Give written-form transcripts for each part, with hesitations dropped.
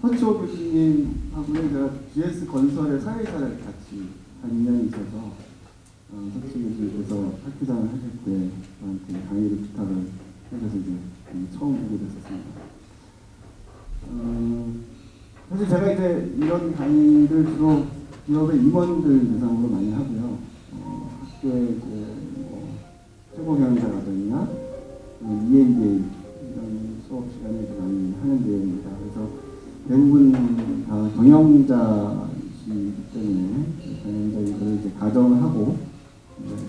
서치호 교수님하고는 제가 GS 건설의 사회이사를 같이 한 2년이 있어서 서치 교수님께서 학회장을 하실 때 저한테 강의를 부탁을 해서 이제 처음 보게 됐었습니다. 사실 제가 이제 이런 강의를 주로 기업의 임원들 대상으로 많이 하고요. 학교의 최고 경영자라든가 EMBA 이런 수업 시간에 많이 하는 내용입니다. 그래서 대부분 다 경영자이기 때문에 경영자들을 이제 가정을 하고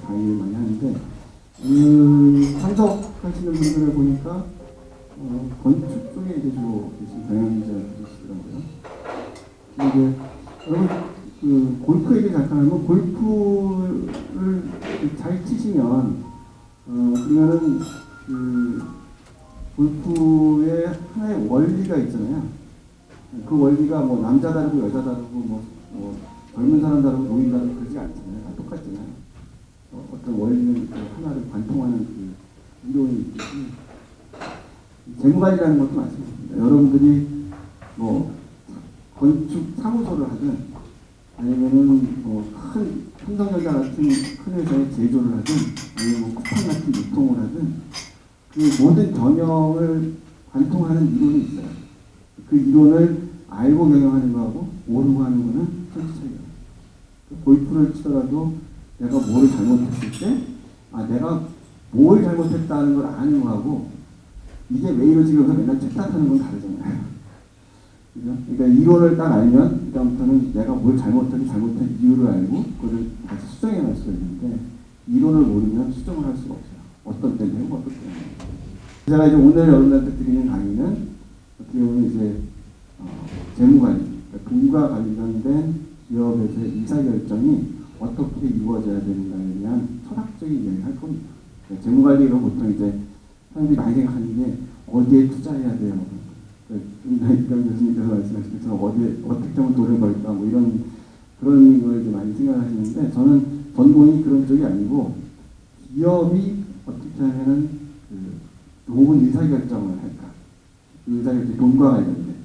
강의를 많이 하는데 참석하시는 분들을 보니까 건축 쪽에 이제 주로 계신 경영자들이시더라고요. 근데 여러분 골프 얘기 잠깐 하면 골프를 잘 치시면 그러면은 골프의 하나의 원리가 있잖아요. 그 원리가 뭐 남자 다르고 여자 다르고 뭐 젊은 사람 다르고 노인 다르고 그러지 않잖아요. 다 똑같잖아요. 어떤 원리는 하나를 관통하는 그 이론이 있듯이 재무관리라는 것도 마찬가지입니다. 여러분들이 뭐 건축 사무소를 하든 아니면은 큰 삼성전자 같은 큰 회사에 제조를 하든 아니면 뭐 쿠팡 같은 유통을 하든 그 모든 경영을 관통하는 이론이 있어요. 그 이론을 알고 경영하는 거하고 모르고 하는 거는 천지 차이예요. 골프를 치더라도 내가 뭐를 잘못했을 때 내가 뭘 잘못했다는 걸 아는 거하고 이게 왜 이러지 그래서 맨날 책탓하는 건 다르잖아요. 그러니까 이론을 딱 알면 그다음부터는 내가 뭘 잘못한 이유를 알고 그거를 다시 수정해 갈 수가 있는데 이론을 모르면 수정을 할 수가 없어요. 어떤 때문에 어떤 때문에. 제가 이제 오늘 여러분들한테 드리는 강의는 어떻게 보면 이제 재무관리, 그러니까 돈과 관련된 기업에서의 의사결정이 어떻게 이루어져야 되는가에 대한 철학적인 이야기를 할 겁니다. 그러니까 재무관리로 보통 이제 사람들이 많이 생각하는 게 어디에 투자해야 돼요. 이병 교수님께서 말씀하신 것처럼 어떻게 하면 돈을 벌까 뭐 그런 걸 이제 많이 생각하시는데 저는 전공이 그런 쪽이 아니고 기업이 어떻게 하면은 좋은 의사결정을 할까. 의사결정 돈과 관련된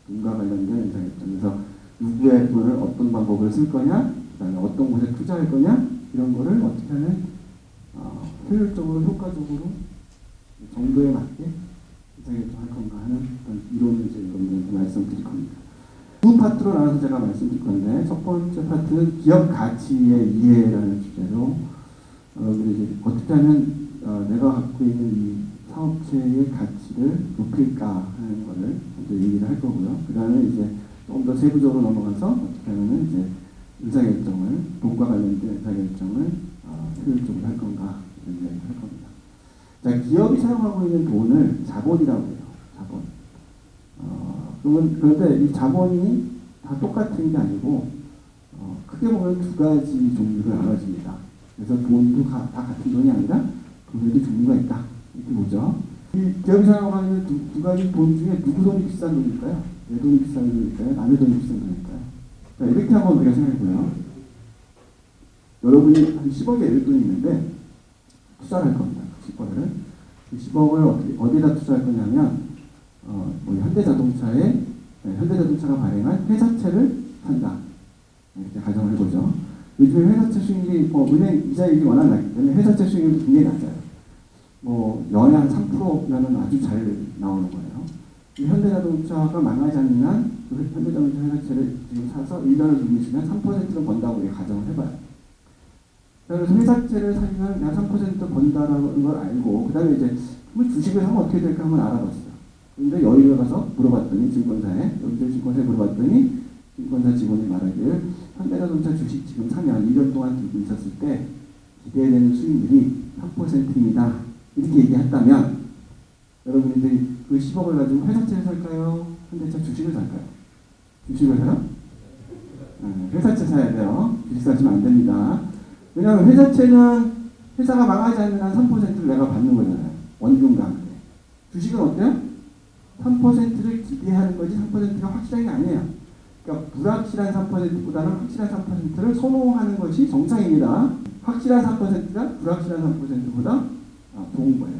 의사결정. 그래서 누구의 돈을 어떤 방법을 쓸 거냐, 그다음에 어떤 곳에 투자할 거냐 이런 거를 어떻게 하면 효율적으로 효과적으로 정도에 맞게 의사결정할 건가 하는 어떤 이론을 이제 여러분들한테 말씀드릴 겁니다. 두 파트로 나눠서 제가 말씀드릴 건데 첫 번째 파트는 기업 가치의 이해라는 주제로 여러분들이 이제 어떻게 하면 내가 갖고 있는 이 사업체의 가치를 높일까 하는 거를 먼저 얘기를 할 거고요. 그 다음에 이제 조금 더 세부적으로 넘어가서 어떻게 하면 이제 의사결정을 돈과 관련된 의사결정을 효율적으로 할 건가 이런 이야기를 할 겁니다. 자, 기업이 사용하고 있는 돈을 자본이라고 해요. 자본. 그런데 이 자본이 다 똑같은 게 아니고 크게 보면 두 가지 종류를 나눠집니다. 그래서 돈도 다 같은 돈이 아니라 돈에도 종류가 있다. 이렇게 보죠. 이 기업이 사용하는 두 가지 돈 중에 누구 돈이 비싼 돈일까요? 내 돈이 비싼 돈일까요? 남의 돈이 비싼 돈일까요? 자, 이렇게 한번 우리가 생각해보요. 여러분이 한 10억의 일돈이 있는데 투자를 할 겁니다. 10억을. 그 10억을 어디다 투자할 거냐면 현대자동차가 발행한 회사채를 산다. 이렇게 가정을 해보죠. 요즘에 회사채 수익률이 은행 이자율이 워낙 낮기 때문에 회사채 수익률이 굉장히 낮아요. 연에 한 3%면은 아주 잘 나오는 거예요. 이 현대자동차가 망하지 않는 한 현대자동차 회사채를 지금 사서 1년을 두고 있으면 3%는 번다고 가정을 해봐요. 그래서 회사채를 사면 약 3% 번다라는 걸 알고 그 다음에 이제 주식을 사면 어떻게 될까 한번 알아봤어요. 그런데 여기를 가서 물어봤더니 증권사에 물어봤더니 증권사 직원이 말하기를 현대자동차 주식 지금 사면 1년 동안 들고 있었을 때 기대되는 수익률이 3%입니다. 이렇게 얘기했다면 여러분들이 그 10억을 가지고 회사채를 살까요? 현대차 주식을 살까요? 주식을 사요? 회사채 사야 돼요. 주식 사시면 안 됩니다. 왜냐하면 회사채는 회사가 망하지 않는 한 3%를 내가 받는 거잖아요. 원금과 함께. 주식은 어때요? 3%를 기대하는 거지 3%가 확실한 게 아니에요. 그러니까 불확실한 3%보다는 확실한 3%를 선호하는 것이 정상입니다. 확실한 3%가 불확실한 3%보다 좋은 거예요.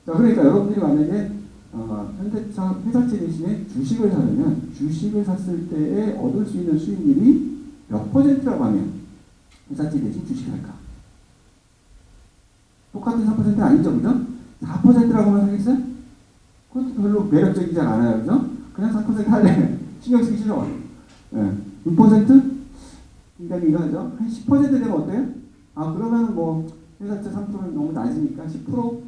자, 그러니까 여러분들이 만약에 현대차 회사채 대신에 주식을 사려면 주식을 샀을 때에 얻을 수 있는 수익률이 몇 %라고 하면 회사채 대신 주식을 할까? 똑같은 4% 아니죠, 그죠? 4%라고 하면 사겠어요? 그것도 별로 매력적이지 않아요, 그죠? 그냥 4% 할래. 신경 쓰기 싫어. 예. 6%? 굉장히 이거하죠. 한 10% 되면 어때요? 그러면 뭐 회사채 3%는 너무 낮으니까 10%?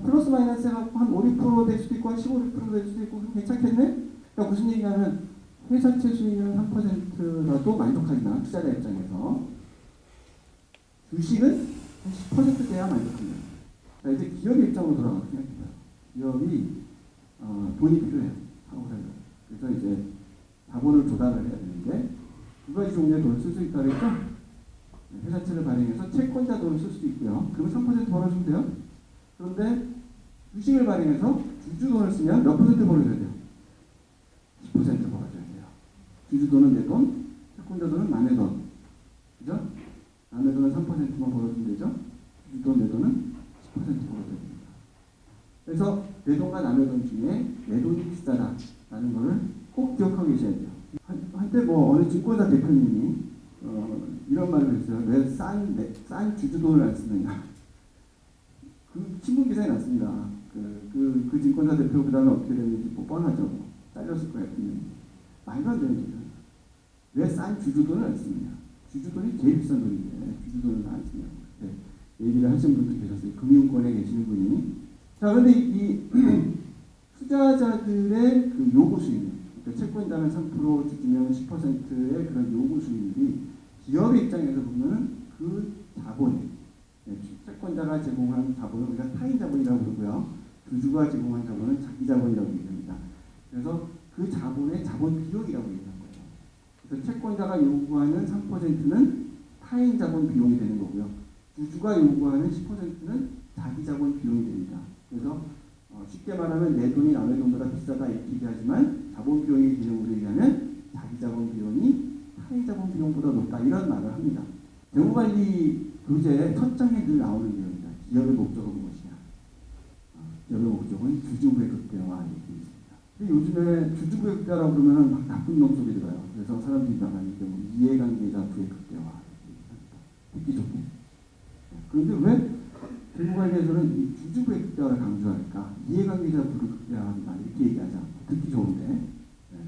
플러스 마이너스 해갖고 한 5, 6%될 수도 있고 한 15, 6%될 수도 있고 괜찮겠네? 그러니까 무슨 얘기냐면 회사채 수익률 3%라도 만족하지만 투자자 입장에서 주식은 한 10% 돼야 만족합니다. 자, 이제 기업의 입장으로 돌아가서 생각해봐요. 기업이 돈이 필요해요. 하고 살려고. 그래서 이제 자본을 조달을 해야 되는데 두 가지 종류의 돈을 쓸 수 있다 그랬죠? 회사채를 발행해서 채권자 돈을 쓸 수도 있고요. 그러면 3% 벌어주면 돼요. 그런데 주식을 발행해서 주주 돈을 쓰면 몇 % 벌어줘야 돼요? 10% 벌어줘야 돼요. 주주 돈은 내 돈, 채권자 돈은 남의 돈. 그죠? 남의 돈은 3%만 벌어주면 되죠? 주주 돈, 내 돈은 10% 벌어줘야 됩니다. 그래서 내 돈과 남의 돈 중에 내 돈이 비싸다라는 것을 꼭 기억하고 계셔야 돼요. 한때 어느 증권사 대표님이 이런 말을 했어요. 왜 싼 주주 돈을 안 쓰느냐. 그 신문 기사에 났습니다. 그 증권사 대표 그 다음에 어떻게 됐는지 뻔하죠. 잘렸을 거예요. 말도 안 되는 거죠. 왜 싼 주주 돈을 안 쓰느냐. 주주 돈이 제일 비싼 돈인데 주주 돈을 안 쓰냐고. 얘기를 하신 분도 계셨어요. 금융권에 계시는 분이. 자, 그런데 이 투자자들의 그 요구 수익률, 그러니까 채권자는 3%, 주주면 10%의 그런 요구 수익률이 기업의 입장에서 보면 그 자본, 채권자가 제공한 자본을 우리가 타인 자본이라고 부르고요. 주주가 제공한 자본은 자기 자본이라고 얘기합니다. 그래서 그 자본의 자본 비용이라고 얘기하는 거예요. 그래서 채권자가 요구하는 3%는 타인 자본 비용이 되는 거고요. 주주가 요구하는 10%는 자기 자본 비용이 됩니다. 그래서 쉽게 말하면 내 돈이 남의 돈보다 비싸다 이렇게 얘기하지만 자본 비용의 개념으로 얘기하면 자기 자본 비용이 타인 자본 비용보다 높다 이런 말을 합니다. 재무관리 교재 첫 장에 늘 나오는 내용입니다. 기업의 목적은 무엇이냐? 기업의 목적은 주주부의 극대화 이렇게 있습니다. 근데 요즘에 주주부의 극대화라고 그러면 막 나쁜 놈 소리 들어요. 그래서 사람들이 나가는 경우 이해관계자 부의 극대화 듣기 좋게. 그런데 왜 재무관리에서는 이 주주부의 극대화를 강조할까? 이해관계자 부를 극대화한다 이렇게 얘기하자. 듣기 좋은데. 네.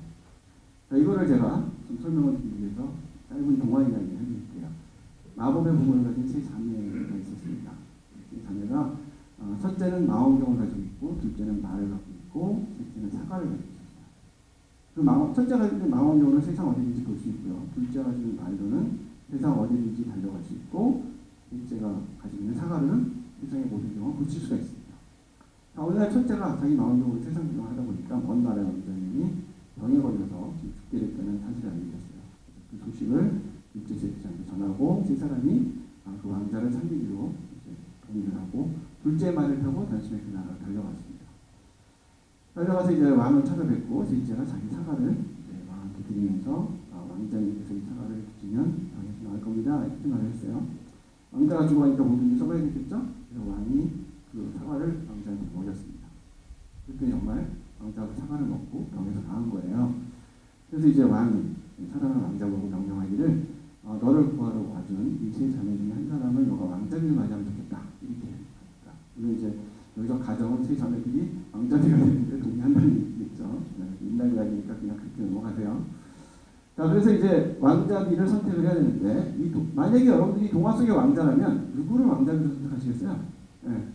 자, 이거를 제가 좀 설명을 드리기 위해서 짧은 동화 이야기 해드릴게요. 마법의 보물을 가진 세 자매가 있었습니다. 세 자매가 첫째는 망원경을 가지고 있고, 둘째는 말을 갖고 있고, 셋째는 사과를 가지고 있었어요. 첫째가 가지고 있는 망원경으로 세상 어디든지 볼 수 있고요. 둘째가 가지고 있는 말로는 세상 어디든지 달려갈 수 있고, 셋째가 가지고 있는 사과로는 세상의 모든 경험을 고칠 수가 있습니다. 자, 어느 날 첫째가 자기 망원경으로 세상 구경을 하다 보니까 먼 나라의 왕자님이 병에 걸려서 죽게 됐다는 사실을 알게 됐어요. 그 소식을 둘째 셋째한테 전하고 세 사람이 그 왕자를 살리기로 동의를 하고 둘째 말을 타고 단숨에 그 나라로 달려갔습니다. 달려가서 이제 왕을 찾아뵙고 셋째가 자기 사과를 왕한테 드리면서 왕자님께서 이 사과를 주시면 당연히 나을 겁니다. 이렇게 말을 했어요. 왕자가 죽어가니까 뭐든지 써봐야 되겠죠? 그래서 왕이 그 사과를 왕자한테 먹였습니다. 그랬더니 정말 왕자가 사과를 먹고 병에서 나은 거예요. 그래서 이제 왕이 사랑하는 왕자 보고 명령하기를 너를 구하러 와준 이 세 자매 중에 한 사람을 너가 왕자비를 맞이하면 좋겠다. 이렇게 합니다. 물론 이제 여기서 가정은 세 자매들이 왕자비가 되는데 동의한다는 얘기겠죠. 옛날 이야기니까 그냥 그렇게 넘어가세요. 자, 그래서 이제 왕자비를 선택을 해야 되는데 만약에 여러분들이 동화 속의 왕자라면 누구를 왕자비로 선택하시겠어요? 네.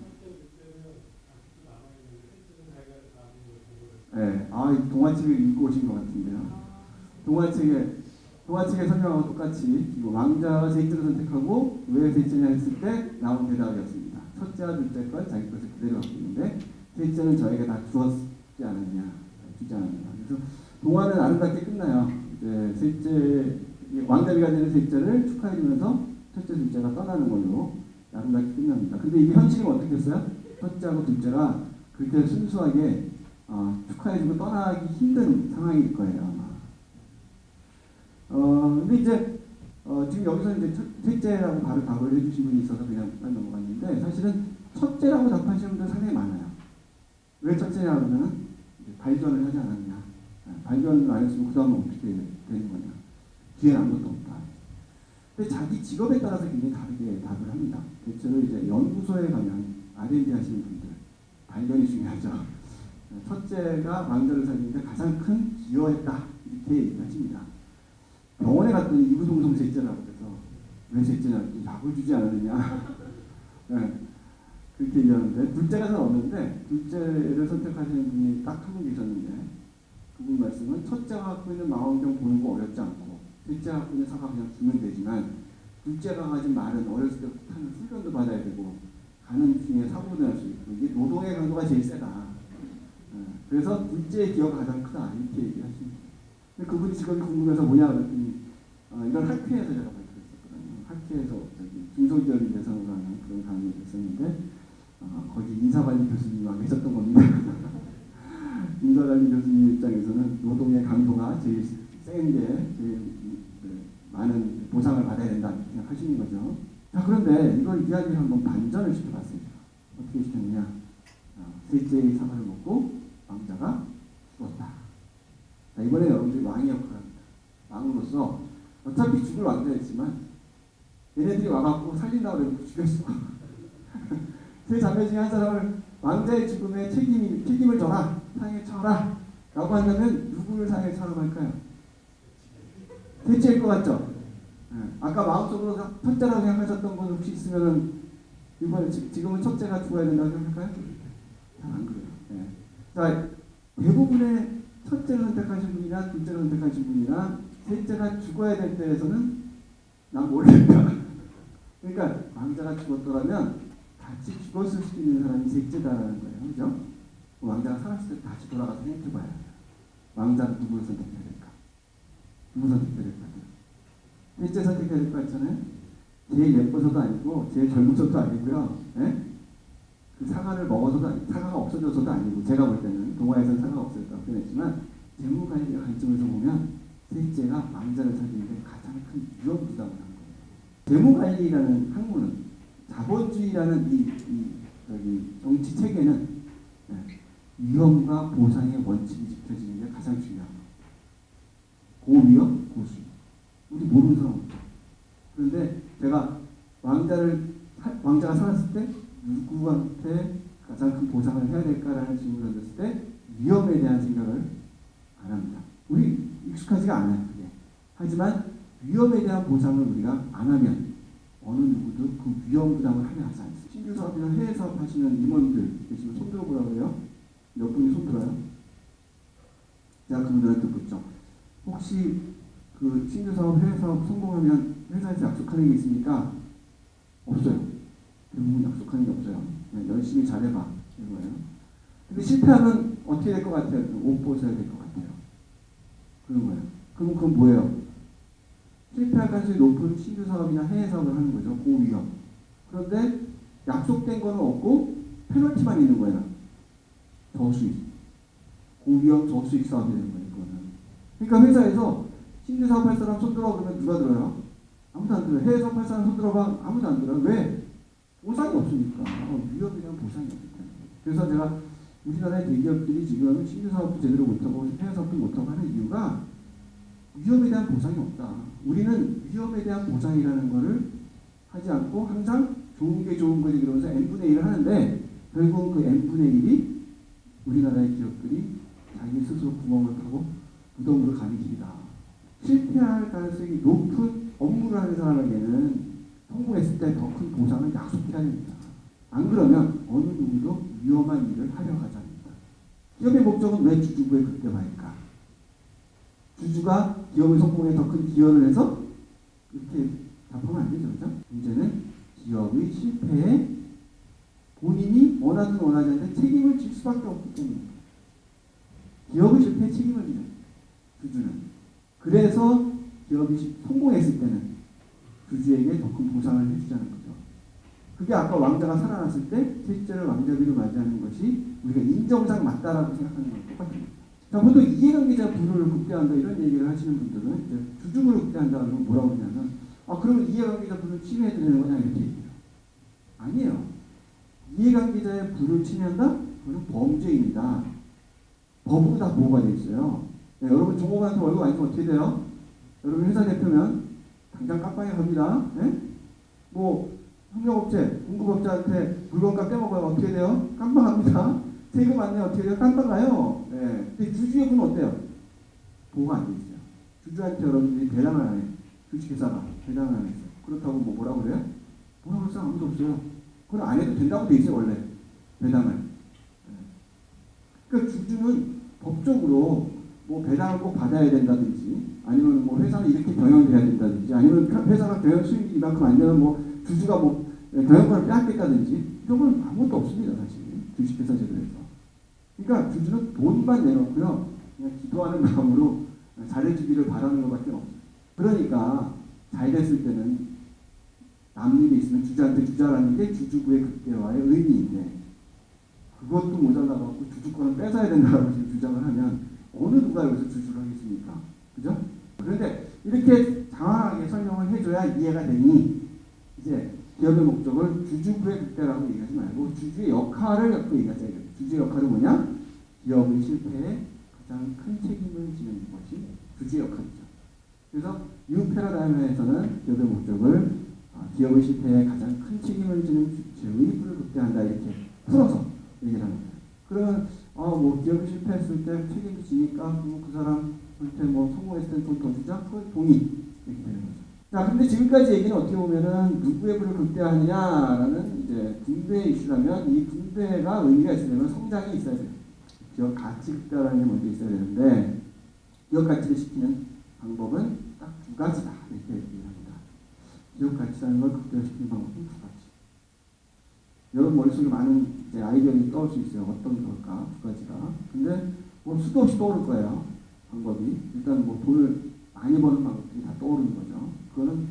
네. 동화책을 읽고 오신 것 같은데요. 동화책의 설명하고 똑같이 왕자가 셋째를 선택하고 왜 셋째냐 했을 때 나온 대답이었습니다. 첫째와 둘째 건 자기 것을 그대로 갖고 있는데 셋째는 저에게 다 주었지 않았냐, 주지 않았냐. 그래서 동화는 아름답게 끝나요. 이제 셋째 왕자비가 되는 셋째를 축하해주면서 첫째, 둘째가 떠나는 걸로 아름답게 끝납니다. 근데 이게 현실은 어떻게 했어요? 첫째하고 둘째가 그렇게 순수하게 축하해주고 떠나기 힘든 상황일 거예요, 아마. 근데 이제 지금 여기서 이제 셋째라고 바로 답을 해주신 분이 있어서 그냥 넘어갔는데 사실은 첫째라고 답하시는 분들 상당히 많아요. 왜 첫째냐 그러면 발견을 하지 않았냐. 발견을 안 했으면 그 다음은 어떻게 되는 거냐. 뒤에 아무것도 없다. 근데 자기 직업에 따라서 굉장히 다르게 답을 합니다. 대체로 이제 연구소에 가면 R&D 하시는 분들 발견이 중요하죠. 첫째가 왕자를 살리는데 가장 큰 기여했다 이렇게 얘기하십니다. 병원에 갔더니 이구동성 셋째라고 그래서 왜 셋째냐 약을 주지 않았느냐 네, 그렇게 얘기하는데 둘째가 없는데 둘째를 선택하시는 분이 딱 한 분 계셨는데 그분 말씀은 첫째가 갖고 있는 망원경 보는 거 어렵지 않고 셋째가 갖고 있는 사과 그냥 주면 되지만 둘째가 가진 말은 어렸을 때부터 하는 훈련도 받아야 되고 가는 중에 사고도 날 수 있고 이게 노동의 강도가 제일 세다. 그래서 둘째의 기여가 가장 크다 이렇게 얘기하십니다. 근데 그분이 직업이 궁금해서 뭐냐 그랬더니 이건 학회에서 제가 발표했었거든요. 학회에서 중소기업인 대상으로 하는 그런 강의를 했었는데 거기 인사관리 교수님과 계셨던 겁니다. 인사관리 교수님 입장에서는 노동의 강도가 제일 센 게 제일 많은 보상을 받아야 된다 이렇게 생각하시는 거죠. 자 그런데 이걸 이야기를 한번 반전을 시켜봤어요. 어떻게 시켰느냐. 셋째의 사과를 먹고 왕자가 죽었다. 자, 이번에 여러분들이 왕의 역할을 합니다. 왕으로서 어차피 죽을 왕자였지만 얘네들이 와갖고 살린다고 그러고 죽였어. 세 자매 중에 한 사람을 왕자의 죽음에 책임을 져라. 상에 쳐라. 라고 한다면 누구를 상에 쳐라고 할까요? 셋째일 것 같죠? 아까 마음속으로 첫째라고 생각하셨던 분 혹시 있으면 이번에 지금은 첫째가 죽어야 된다고 생각할까요? 안 그래요. 네. 자, 대부분의 첫째를 선택하신 분이나 둘째를 선택하신 분이나 셋째가 죽어야 될 때에서는 난 모르겠다. 그러니까 왕자가 죽었더라면 같이 죽었을 수 있는 사람이 셋째다라는 거예요. 그죠? 왕자가 살았을 때 다시 돌아가서 생각해봐야 해요. 왕자는 누구를 선택해야 될까? 누구 선택해야 될까? 셋째 선택해야 될 거 같잖아요. 제일 예뻐서도 아니고 제일 젊어서도 아니고요. 네? 그 사과를 먹어서도 아니고 사과가 없어져서도 아니고 제가 볼 때는 동화에서는 사과가 없어졌다고 표현했지만 재무관리의 관점에서 보면 셋째가 왕자를 살리는데 가장 큰 위험 부담을 한 거예요. 재무관리라는 학문은 자본주의라는 이 정치 체계는 위험과 보상의 원칙이 지켜지는 게 가장 중요한 거예요. 고위험, 고수익. 우리 모르는 사람 없죠. 그런데 제가 왕자가 살았을 때 누구한테 가장 큰 보상을 해야 될까라는 질문을 던졌을 때 위험에 대한 생각을 안 합니다. 우리 익숙하지가 않아요. 그게. 하지만 위험에 대한 보상을 우리가 안 하면 어느 누구도 그 위험 부담을 하려 하지 않습니다. 신규 사업이나 해외 사업 하시는 임원들 계시면 손 들어보라고 그래요. 몇 분이 손 들어요? 제가 그분들한테 묻죠. 혹시 그 신규 사업, 해외 사업 성공하면 회사에서 약속하는 게 있습니까? 없어요. 대부분 약속하는 게 없어요. 열심히 잘해봐. 이거예요. 근데 실패하면 어떻게 될 것 같아요? 옷 벗어야 될 것 같아요. 그런 거예요. 그럼 그건 뭐예요? 실패할 가능성이 높은 신규 사업이나 해외 사업을 하는 거죠. 고위험. 그런데 약속된 거는 없고 페널티만 있는 거예요. 저수익. 고위험 저수익 사업이 되는 거예요. 그거는. 그러니까 회사에서 신규 사업할 사람 손 들어 그러면 누가 들어요? 아무도 안 들어요. 해외 사업할 사람 손 들어봐 아무도 안 들어요. 왜? 보상이 없으니까. 위험에 대한 보상이 없기 때문에. 그래서 제가 우리나라의 대기업들이 지금 신규 사업도 제대로 못하고 해외 사업도 못하고 하는 이유가 위험에 대한 보상이 없다. 우리는 위험에 대한 보상이라는 거를 하지 않고 항상 좋은 게 좋은 거지 그러면서 n분의 1을 하는데 결국 그 n분의 1이 우리나라의 기업들이 자기 스스로 구멍을 파고 무덤으로 가는 길이다. 실패할 가능성이 높은 업무를 하는 사람에게는 성공했을 때 더 큰 보상을 약속해야 됩니다. 안 그러면 어느 누구도 위험한 일을 하려고 하지 않습니다. 기업의 목적은 왜 주주부의 극대화일까? 주주가 기업의 성공에 더 큰 기여를 해서 이렇게 답하면 안 되죠. 그렇죠? 문제는 기업의 실패에 본인이 원하든 원하지 않든 책임을 질 수밖에 없기 때문입니다. 기업의 실패에 책임을 지는 주주는. 그래서 기업이 성공했을 때는 주주에게 더 큰 보상을 해주자는 거죠. 그게 아까 왕자가 살아났을 때 셋째를 왕자비로 맞이하는 것이 우리가 인정상 맞다라고 생각하는 거랑 똑같은 겁니다. 자, 보통 이해관계자 부를 극대화한다 이런 얘기를 하시는 분들은 이제 주주부를 극대화한다 그러면 뭐라고 그러냐면 그러면 이해관계자 부를 침해해도 되는 거냐 이렇게 얘기해요. 아니에요. 이해관계자의 부를 침해한다? 그건 범죄입니다. 법으로 다 보호가 되어 있어요. 네, 여러분 종업원한테 월급 안 주면 어떻게 돼요? 여러분 회사 대표면 당장 깜빵에 갑니다. 네? 뭐 협력업체, 공급업자한테 물건값 떼먹으면 어떻게 돼요? 깜빵 갑니다. 세금 안 내면 어떻게 돼요? 깜빵 가요. 네. 근데 주주협은 어때요? 보호가 안 돼 있어요. 주주한테 여러분들이 배당을 안 해요. 주식회사가 배당을 안 했어요. 그렇다고 뭐라고 그래요? 뭐라고 할 사람 아무도 없어요. 그건 안 해도 된다고 돼 있어요, 원래. 배당을. 그러니까 주주는 법적으로 뭐 배당을 꼭 받아야 된다든지 아니면 뭐 회사는 이렇게 경영돼야 된다든지 아니면 회사가 경영 수익이 이만큼 안 되면 뭐 주주가 뭐 경영권을 빼앗겠다든지 이런 건 아무것도 없습니다, 사실. 주식회사 제도에서. 그러니까 주주는 돈만 내놓고요. 그냥 기도하는 마음으로 잘해주기를 바라는 것밖에 없어요. 그러니까 잘 됐을 때는 남는 게 있으면 주주한테 주자라는 게 주주부의 극대화의 의미인데 그것도 모자라갖고 주주권을 뺏어야 된다고 지금 주장을 하면 어느 누가 여기서 주주를 하겠습니까? 그죠? 그런데 이렇게 장황하게 설명을 해줘야 이해가 되니 이제 기업의 목적을 주주부의 극대라고 얘기하지 말고 주주의 역할을 갖고 얘기하자. 주주의 역할은 뭐냐? 기업의 실패에 가장 큰 책임을 지는 것이 주주의 역할이죠. 그래서 뉴 패러다임에서는 기업의 목적을 기업의 실패에 가장 큰 책임을 지는 주주의 부를 극대한다 이렇게 풀어서 얘기를 합니다. 그러면 뭐 기업이 실패했을 때 책임을 지니까 그 사람한테 뭐 성공했을 때 돈 더 주자? 그건 동의 이렇게 되는 거죠. 자, 근데 지금까지 얘기는 어떻게 보면은 누구의 부를 극대화하느냐라는 이제 분배의 이슈라면 이 분배가 의미가 있으려면 성장이 있어야 돼요. 기업 가치 극대화라는 게 먼저 있어야 되는데 기업 가치를 시키는 방법은 딱 두 가지다 이렇게 얘기를 합니다. 기업 가치라는 걸 극대화시키는 방법은 두 가지. 여러분 머릿속에 많은 이제 아이디어가 떠올 수 있어요. 어떤 걸까? 두 가지가. 근데 뭐 수도 없이 떠오를 거예요. 방법이. 일단 뭐 돈을 많이 버는 방법들이 다 떠오르는 거죠. 그거는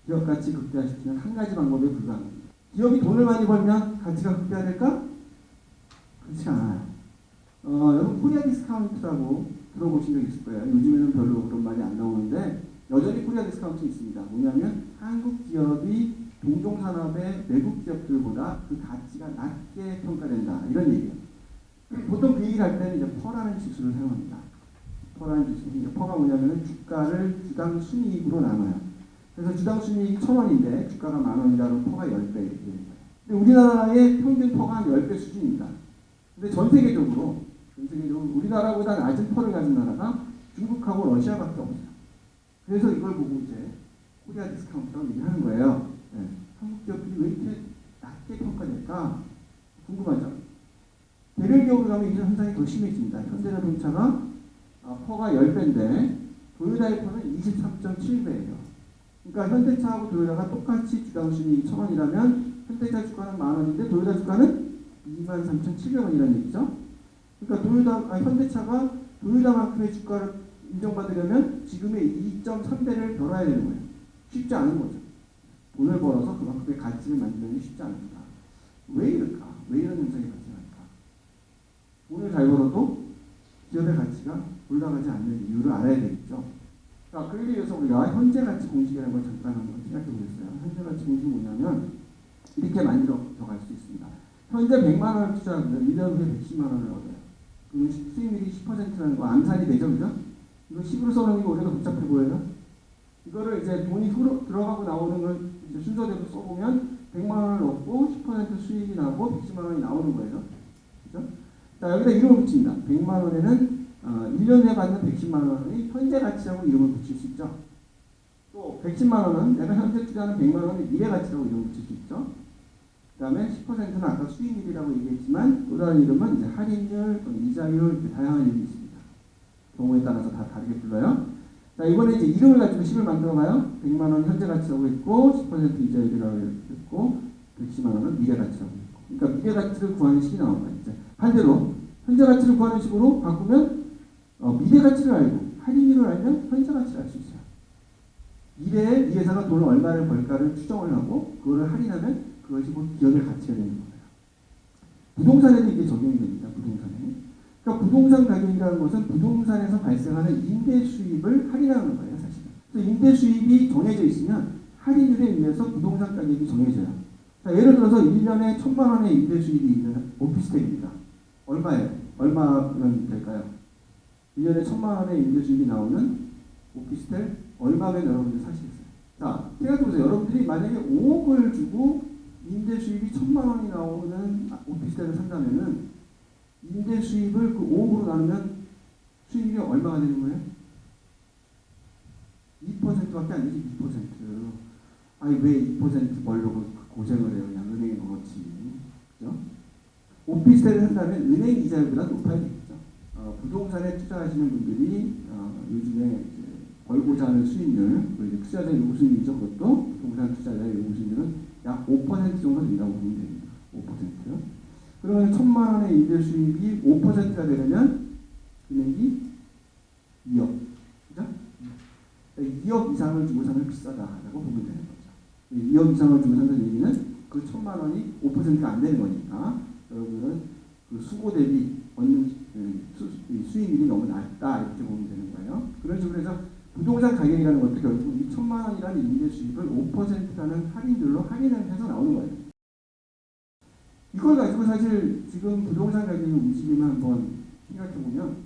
기업 가치 극대화시키는 한 가지 방법에 불과합니다. 기업이 돈을 많이 벌면 가치가 극대화될까? 그렇지 않아요. 여러분 코리아 디스카운트라고 들어보신 적 있을 거예요. 요즘에는 별로 그런 말이 안 나오는데 여전히 코리아 디스카운트 있습니다. 뭐냐면 한국 기업이 동종산업의 외국 기업들보다 그 가치가 낮게 평가된다. 이런 얘기예요. 보통 그 얘기를 할 때는 이제 퍼라는 지수를 사용합니다. 퍼라는 지수. 이제 퍼가 뭐냐면 주가를 주당 순이익으로 나눠요. 그래서 주당 순이익이 1,000원인데 주가가 10,000원이다. 그러면 퍼가 10배 이렇게 되는 거예요. 근데 우리나라의 평균 퍼가 한 10배 수준입니다. 근데 전 세계적으로 우리나라보다 낮은 퍼를 가진 나라가 중국하고 러시아밖에 없어요. 그래서 이걸 보고 이제 코리아 디스카운트라고 얘기하는 거예요. 네. 한국 기업들이 왜 이렇게 낮게 평가될까? 궁금하죠? 개별 기업으로 가면 이 현상이 더 심해집니다. 현대자동차가 퍼가 10배인데 도요타의 퍼는 23.7배예요. 그러니까 현대차하고 도요타가 똑같이 주당 순이익이 1,000원이라면 현대차 주가는 10,000원인데 도요타 주가는 23,700원이라는 얘기죠. 그러니까 현대차가 도요타만큼의 주가를 인정받으려면 지금의 2.3배를 벌어야 되는 거예요. 쉽지 않은 거죠. 돈을 벌어서 그만큼의 가치를 만드는 게 쉽지 않습니다. 왜 이럴까? 왜 이런 현상이 발생할까? 돈을 잘 벌어도 기업의 가치가 올라가지 않는 이유를 알아야 되겠죠. 자, 그러기 위해서 우리가 현재 가치 공식이라는 걸 잠깐 한번 생각해 보겠어요. 현재 가치 공식이 뭐냐면 이렇게 만들어져 갈 수 있습니다. 현재 100만 원을 투자하면 1년 후에 110만 원을 얻어요. 그러면 수익률이 10%라는 거 암산이 되죠, 그죠? 이거 10으로 써놓은 게 오히려 더 복잡해 보여요. 이거를 이제 돈이 들어가고 나오는 걸 이제 순서대로 써보면 100만 원을 얻고 10% 수익이 나고 110만 원이 나오는 거예요. 그죠? 자, 여기다 이름을 붙입니다. 100만 원에는 1년 후에 받는 110만 원이 현재 가치라고 이름을 붙일 수 있죠. 또 110만 원은 내가 현재 투자하는 100만 원의 미래 가치라고 이름을 붙일 수 있죠. 그 다음에 10%는 아까 수익률이라고 얘기했지만 또 다른 이름은 이제 할인율, 이자율 이렇게 다양한 이름이 있습니다. 경우에 따라서 다 다르게 불러요. 자, 이번에 이제 이름을 가지고 식을 만들어봐요. 100만 원 현재 가치라고 했고 10% 이자율이라고 했고 110만 원은 미래 가치라고 했고 그러니까 미래 가치를 구하는 식이 나온 거예요. 이제 반대로 현재 가치를 구하는 식으로 바꾸면 미래 가치를 알고 할인율을 알면 현재 가치를 알 수 있어요. 미래에 이 회사가 돈을 얼마를 벌까를 추정을 하고 그거를 할인하면 그것이 곧 기업의 가치가 되는 거예요. 부동산에도 이게 적용이 됩니다. 부동산에. 그러니까 부동산 가격이라는 것은 부동산에서 발생하는 임대 수입을 할인하는 거예요, 사실은. 그래서 임대 수입이 정해져 있으면 할인율에 의해서 부동산 가격이 정해져요. 자, 예를 들어서 1년에 1,000만 원의 임대 수입이 있는 오피스텔입니다. 얼마예요? 얼마면 될까요? 1년에 1,000만 원의 임대 수입이 나오는 오피스텔 얼마면 여러분들이 사시겠어요? 자, 생각해보세요. 여러분들이 만약에 5억을 주고 임대 수입이 1,000만 원이 나오는 오피스텔을 산다면은 임대 수입을 그 5억으로 나누면 수익이 얼마가 되는 거예요? 2%밖에 안 되지. 2%. 아니 왜 2% 벌려고 고생을 해요? 그냥 은행에 넣었지. 그죠? 오피스텔을 산다면 은행 이자율보다 높아야 되겠죠. 부동산에 투자하시는 분들이 요즘에 이제 벌고자 하는 수익률, 그리고 투자자의 요구 수익률이죠. 그것도 부동산 투자자의 요구 수익률은 약 5% 정도 된다고 보면 됩니다. 5%. 그러면 1,000만 원의 임대 수익이 5%가 되려면 금액이 2억. 그죠? 2억 이상을 주고 사면 비싸다라고 보면 되는 거죠. 2억 이상을 주고 산다는 얘기는 그 1,000만 원이 5%가 안 되는 거니까 여러분은 그 수고 대비 얻는 수익률이 너무 낮다 이렇게 보면 되는 거예요. 그런 식으로 해서 부동산 가격이라는 것도 결국 이 1,000만 원이라는 임대 수익을 5%라는 할인율로 할인을 해서 나오는 거예요. 이걸 가지고 사실 지금 부동산 가격의 움직임을 한번 생각해 보면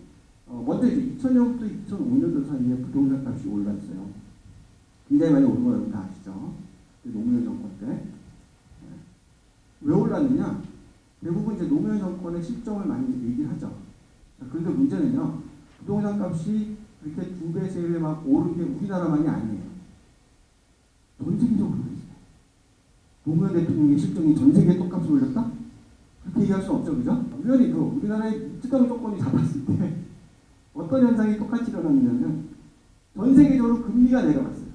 먼저 이제 2000년부터 2005년도 사이에 부동산 값이 올랐어요. 굉장히 많이 오른 거 여러분 다 아시죠? 노무현 정권 때. 왜 올랐느냐? 대부분 이제 노무현 정권의 실정을 많이 얘기를 하죠. 그런데 문제는요, 부동산 값이 그렇게 2배, 3배 막 오른 게 우리나라만이 아니에요. 전 세계적으로 그랬어요. 노무현 대통령의 실정이 전 세계에 똑같이 올렸다? 그렇게 얘기할 수 없죠, 그죠? 우연히도 우리나라의 특정 조건이 잡았을 때 어떤 현상이 똑같이 일어났냐면 전 세계적으로 금리가 내려갔어요.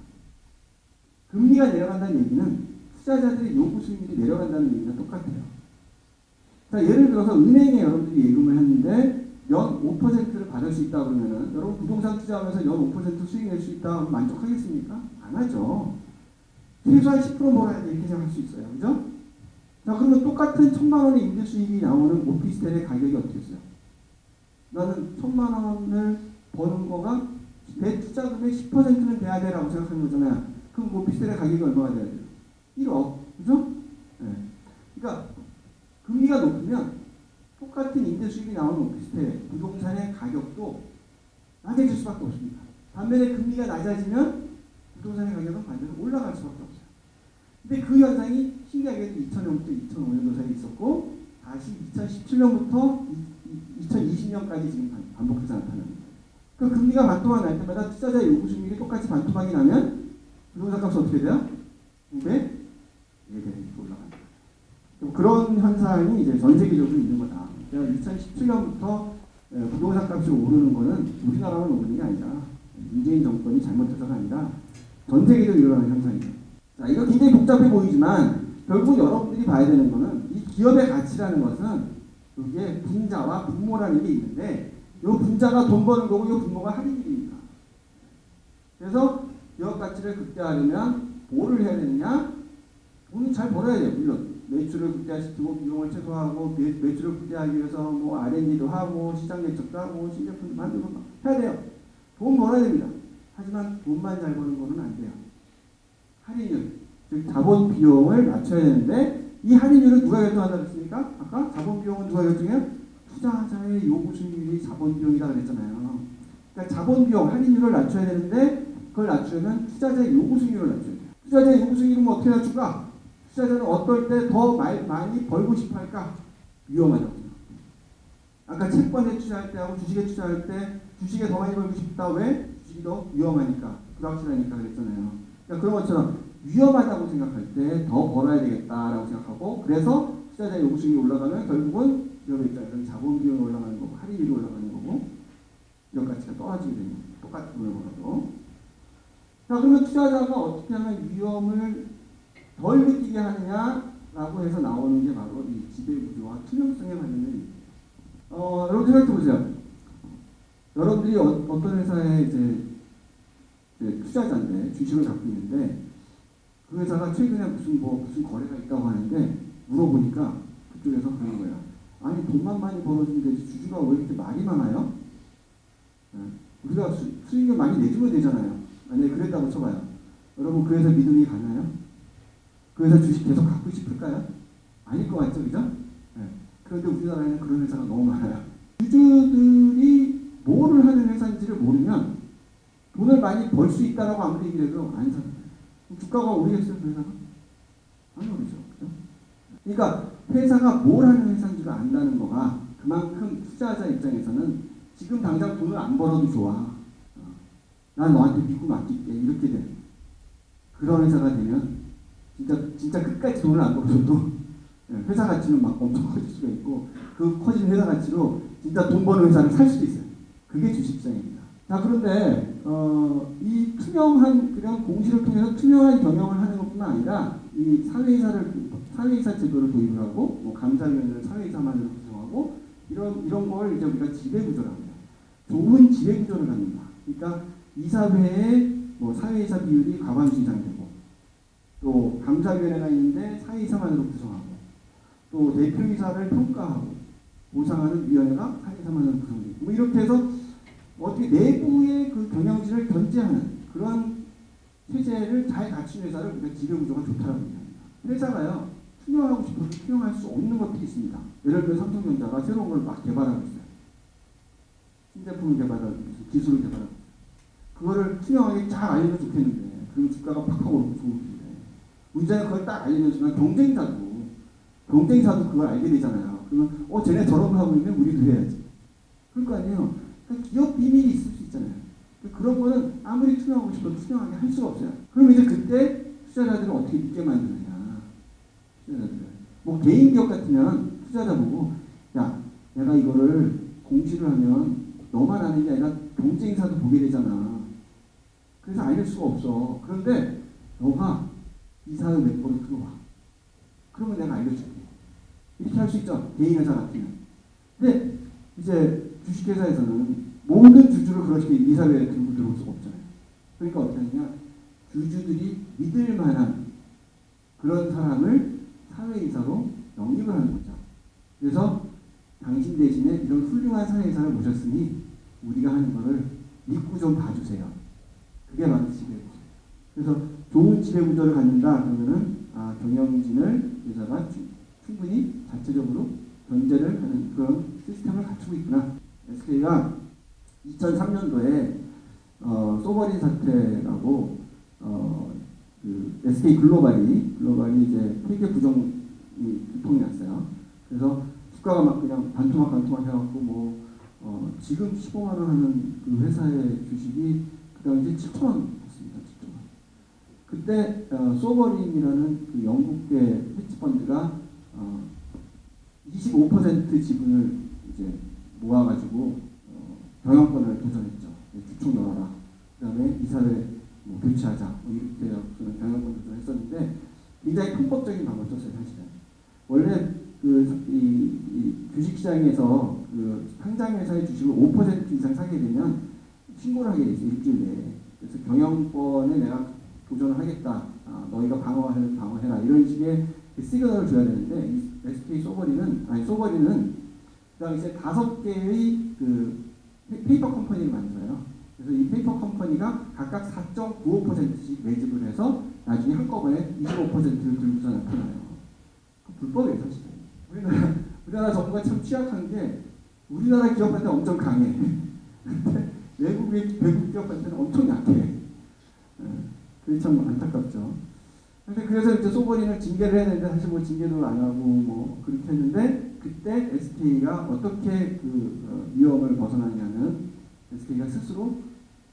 금리가 내려간다는 얘기는 투자자들의 요구 수익률이 내려간다는 얘기가 똑같아요. 자, 예를 들어서 은행에 여러분들이 예금을 했는데 연 5%를 받을 수 있다 그러면은 여러분 부동산 투자하면서 연 5% 수익 낼 수 있다 하면 만족하겠습니까? 안 하죠. 최소한 10% 몰아야 돼 이렇게 생각할 수 있어요. 그죠? 자, 그러면 똑같은 1,000만 원의 임대 수익이 나오는 오피스텔의 가격이 어떻게 됐어요? 나는 1,000만 원을 버는 거가 내 투자금의 10%는 돼야 되라고 생각하는 거잖아요. 그럼 오피스텔의 가격이 얼마가 돼야 돼요? 1억. 그죠? 네. 그러니까 금리가 높으면 똑같은 임대 수익이 나오는 오피스텔, 부동산의 가격도 낮아질 수밖에 없습니다. 반면에 금리가 낮아지면 부동산의 가격은 반대로 올라갈 수밖에 없어요. 근데 그 현상이 신기하게도 2000년부터 2005년도 사이에 있었고 다시 2017년부터 2020년까지 지금 반복해서 나타나는 거예요. 그 금리가 반토막 날 때마다 투자자의 요구 수익률이 똑같이 반토막이 나면 부동산 값이 어떻게 돼요? 2배? 4배 이렇게 올라간다. 그런 현상이 이제 전 세계적으로 있는 거다. 2017년부터 부동산 값이 오르는 거는 우리나라만 오르는 게 아니라 문재인 정권이 잘못해서가 아니라 전 세계적으로 일어나는 현상이죠. 자, 이거 굉장히 복잡해 보이지만 결국 여러분들이 봐야 되는 거는 이 기업의 가치라는 것은 그게 분자와 분모라는 게 있는데 이 분자가 돈 버는 거고 이 분모가 할인율입니다. 그래서 기업 가치를 극대화하려면 뭐를 해야 되느냐? 돈을 잘 벌어야 돼요. 물론 매출을 극대화시키고 비용을 최소화하고 매출을 극대화하기 위해서 뭐 R&D도 하고 시장 예측도 하고 신제품 만들고 해야 돼요. 돈 벌어야 됩니다. 하지만 돈만 잘 버는 거는 안 돼요. 할인율, 즉 자본 비용을 낮춰야 되는데 이 할인율은 누가 결정한다고 했습니까? 아까 자본 비용은 누가 결정해요? 투자자의 요구 수익률이 자본 비용이라고 그랬잖아요. 그러니까 자본 비용, 할인율을 낮춰야 되는데 그걸 낮추려면 투자자의 요구 수익률을 낮춰야 돼요. 투자자의 요구 수익률은 어떻게 낮출까? 투자자는 어떨 때 더 많이 벌고 싶어 할까? 위험하다고. 아까 채권에 투자할 때하고 주식에 투자할 때 주식에 더 많이 벌고 싶다. 왜? 주식이 더 위험하니까, 불확실하니까 그랬잖아요. 그러니까 그런 것처럼 위험하다고 생각할 때 더 벌어야 되겠다라고 생각하고 그래서 투자자의 요구 수익이 올라가면 결국은 기업의 입장에서는 자본 비용이 올라가는 거고 할인율이 올라가는 거고 기업 가치가 떨어지게 되는 거예요. 똑같은 돈을 벌어도. 자, 그러면 투자자가 어떻게 하면 위험을 덜 느끼게 하느냐라고 해서 나오는 게 바로 이 지배구조와 투명성에 관련된 일이에요. 여러분 생각해 보세요. 여러분들이 어떤 회사에 이제 투자자인데 주식을 갖고 있는데 그 회사가 최근에 무슨 거래가 있다고 하는데 물어보니까 그쪽에서 그런 거예요. 아니 돈만 많이 벌어주면 되지 주주가 왜 이렇게 말이 많아요? 우리가 수익을 많이 내주면 되잖아요. 만약에 그랬다고 쳐봐요. 여러분 그 회사 믿음이 가나요? 그 회사 주식 계속 갖고 싶을까요? 아닐 것 같죠, 그죠? 네. 그런데 우리나라에는 그런 회사가 너무 많아요. 주주들이 뭐를 하는 회사인지를 모르면 돈을 많이 벌 수 있다라고 아무리 얘기를 해도 안 사는 거예요. 주가가 오르겠어요, 그 회사가? 안 오르죠. 그죠? 그러니까 회사가 뭘 하는 회사인지를 안다는 거가 그만큼 투자자 입장에서는 지금 당장 돈을 안 벌어도 좋아. 난 너한테 믿고 맡길게. 이렇게 돼. 그런 회사가 되면 진짜 끝까지 돈을 안 벌어줘도 회사 가치는 막 엄청 커질 수가 있고 그 커진 회사 가치로 진짜 돈 버는 회사를 살 수도 있어요. 그게 주식시장입니다. 자, 그런데 이 투명한 그냥 공시를 통해서 투명한 경영을 하는 것뿐만 아니라 이 사회이사 제도를 도입을 하고 뭐 감사위원회를 사회이사만으로 구성하고 이런 걸 이제 우리가 지배구조라고 해요. 좋은 지배구조를 갖는다. 그러니까 이사회에 뭐 사회이사 비율이 과반수 이상 되고 또 감사위원회가 있는데 사회이사만으로 구성하고 또 대표이사를 평가하고 보상하는 위원회가 사회이사만으로 구성되고 뭐 이렇게 해서 어떻게 내부의 그 경영진을 견제하는 그런 체제를 잘 갖춘 회사를 우리가 지배구조가 좋다고 얘기합니다. 회사가요 투명하고 싶어도 투명할 수 없는 것들이 있습니다. 예를 들어 삼성전자가 새로운 걸 막 개발하고 있어요. 신제품을 개발하고 있어요. 기술을 개발하고 있어요. 그거를 투명하게 잘 알리면 좋겠는데 그럼 주가가 팍팍 오르고 좋을 텐데 문제는 그걸 딱 알리는 순간 경쟁사도 그걸 알게 되잖아요. 그러면 쟤네 저런 거 하고 있는데 우리도 해야지. 그럴 거 아니에요. 그러니까 기업 비밀이 있을 수 있잖아요. 그런 거는 아무리 투명하고 싶어도 투명하게 할 수가 없어요. 그럼 이제 그때 투자자들은 어떻게 믿게 만드느냐. 투자자들. 뭐 개인 기업 같으면 투자자 보고 야 내가 이거를 공시를 하면 너만 아는 게 아니라 경쟁사도 보게 되잖아. 그래서 알릴 수가 없어. 그런데 너가 이사회 멤버로 들어와. 그러면 내가 알려줄게. 이렇게 할 수 있죠. 개인회사 같으면. 근데 이제 주식회사에서는 모든 주주를 그렇게 이사회에 들고 들어올 수가 없잖아요. 그러니까 어떻게 하느냐. 주주들이 믿을 만한 그런 사람을 사회이사로 영입을 하는 거죠. 그래서 당신 대신에 이런 훌륭한 사회이사를 모셨으니 우리가 하는 거를 믿고 좀 봐주세요. 그게 바로 지배구조. 그래서 좋은 지배구조를 갖는다 그러면은 경영진을 회사가 충분히 자체적으로 견제를 하는 그런 시스템을 갖추고 있구나. SK가 2003년도에 소버린 사태라고 그 SK 글로벌이 이제 회계 부정이 유통이 났어요. 그래서 주가가 막 그냥 반토막 해갖고 뭐 지금 15만 원 하는 그 회사의 주식이 그 당시에 7천 원이었습니다. 7천 원. 그때 소버린이라는 그 영국계 헤지펀드가 25% 지분을 이제 모아가지고 경영권을 도전했죠. 주총 넣어라. 그다음에 이사회 뭐 교체하자. 뭐 이렇게 해서 경영권 도전했었는데 굉장히 편법적인 방법을 썼어요. 사실은 원래 이 주식시장에서 그 상장회사의 주식을 5% 이상 사게 되면 신고를 하게 되죠. 일주일 내에. 그래서 경영권에 내가 도전을 하겠다. 너희가 방어하면 방어해라. 이런 식의 시그널을 줘야 되는데 이 SK 소버리는 그 당시에 5개의 그 페이퍼 컴퍼니를 만들어요. 그래서 이 페이퍼 컴퍼니가 각각 4.95%씩 매집을 해서 나중에 한꺼번에 25%를 들고서 나타나요. 불법이에요, 사실은. 우리나라 정부가 참 취약한 게 우리나라 기업한테 엄청 강해. 근데 외국 기업한테는 엄청 약해. 그게 참 안타깝죠. 근데 그래서 이제 소버린을 징계를 해야 되는데 사실 뭐 징계도 안 하고 뭐 그렇게 했는데 그때 SK가 어떻게 그 위험을 벗어나냐는 SK가 스스로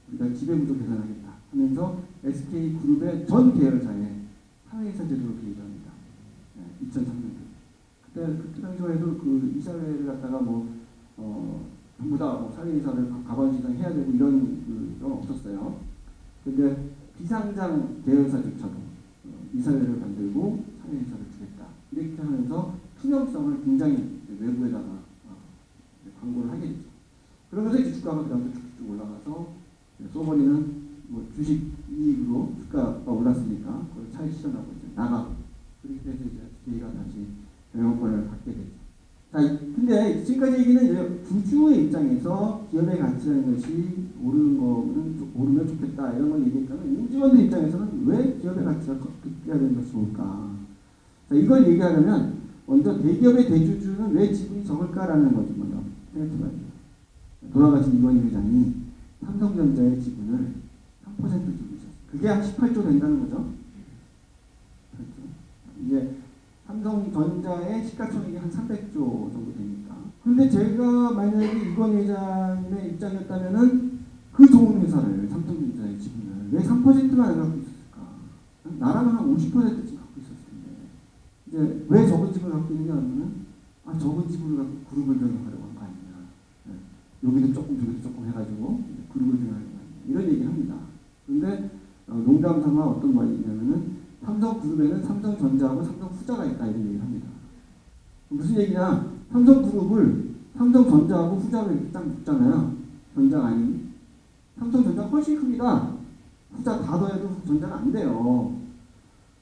우리가 지배구조 개선하겠다 하면서 SK 그룹의 전 계열사에 사회이사 제도를 도입합니다. 2003년도. 그때 당시만 해도 그 이사회를 갖다가 뭐 전부 다 뭐 사회이사를 과반수 이상 해야 되고 이런 건 없었어요. 근데 비상장 계열사조차도 이사회를 만들고 사회이사를 주겠다. 이렇게 하면서 투명성을 굉장히 외부에다가 광고를 하게 되죠. 그러면서 이제 주가가 그 다음에 쭉쭉 올라가서 소버리는 뭐 주식 이익으로 주가가 올랐으니까 그걸 차익 실현하고 이제 나가고 그렇게 해서 이제 SK가 다시 경영권을 갖게 되죠. 자, 근데 지금까지 얘기는 이제 주주의 입장에서 기업의 가치라는 것이 오르면 좋겠다 이런 걸 얘기했다면 임직원들 입장에서는 왜 기업의 가치가 급격해야 되는 것이 좋을까? 자, 이걸 얘기하려면 먼저 대기업의 대주주는 왜 지분이 적을까라는 거죠. 먼저 생각해봐야 돼요. 돌아가신 이건희 회장이 삼성전자의 지분을 3% 주고 있었어요. 그게 한 18조 된다는 거죠. 그렇죠. 이제 삼성전자의 시가총액이 한 300조 정도 되니까. 근데 제가 만약에 이건희 회장의 입장이었다면은 그 좋은 회사를, 삼성전자의 지분을 왜 3%만 안 갖고 있었을까? 나라면 한 50%씩 갖고 있었을 텐데. 이제 왜 적은 지분을 갖고 있느냐 하면은 적은 지분을 갖고 그룹을 변경하려고 한 거 아니냐. 여기도 조금 저기도 조금 해가지고 그룹을 변경하려고 하는 이런 얘기를 합니다. 근데 농담 삼아 어떤 말이 있냐면은 삼성그룹에는 삼성전자하고 삼성후자가 있다 이런 얘기를 합니다. 무슨 얘기냐? 삼성그룹을 삼성전자하고 후자로 이렇게 딱 묶잖아요. 전자가 아닌. 삼성전자가 훨씬 큽니다. 후자 다 더해도 전자는 안 돼요.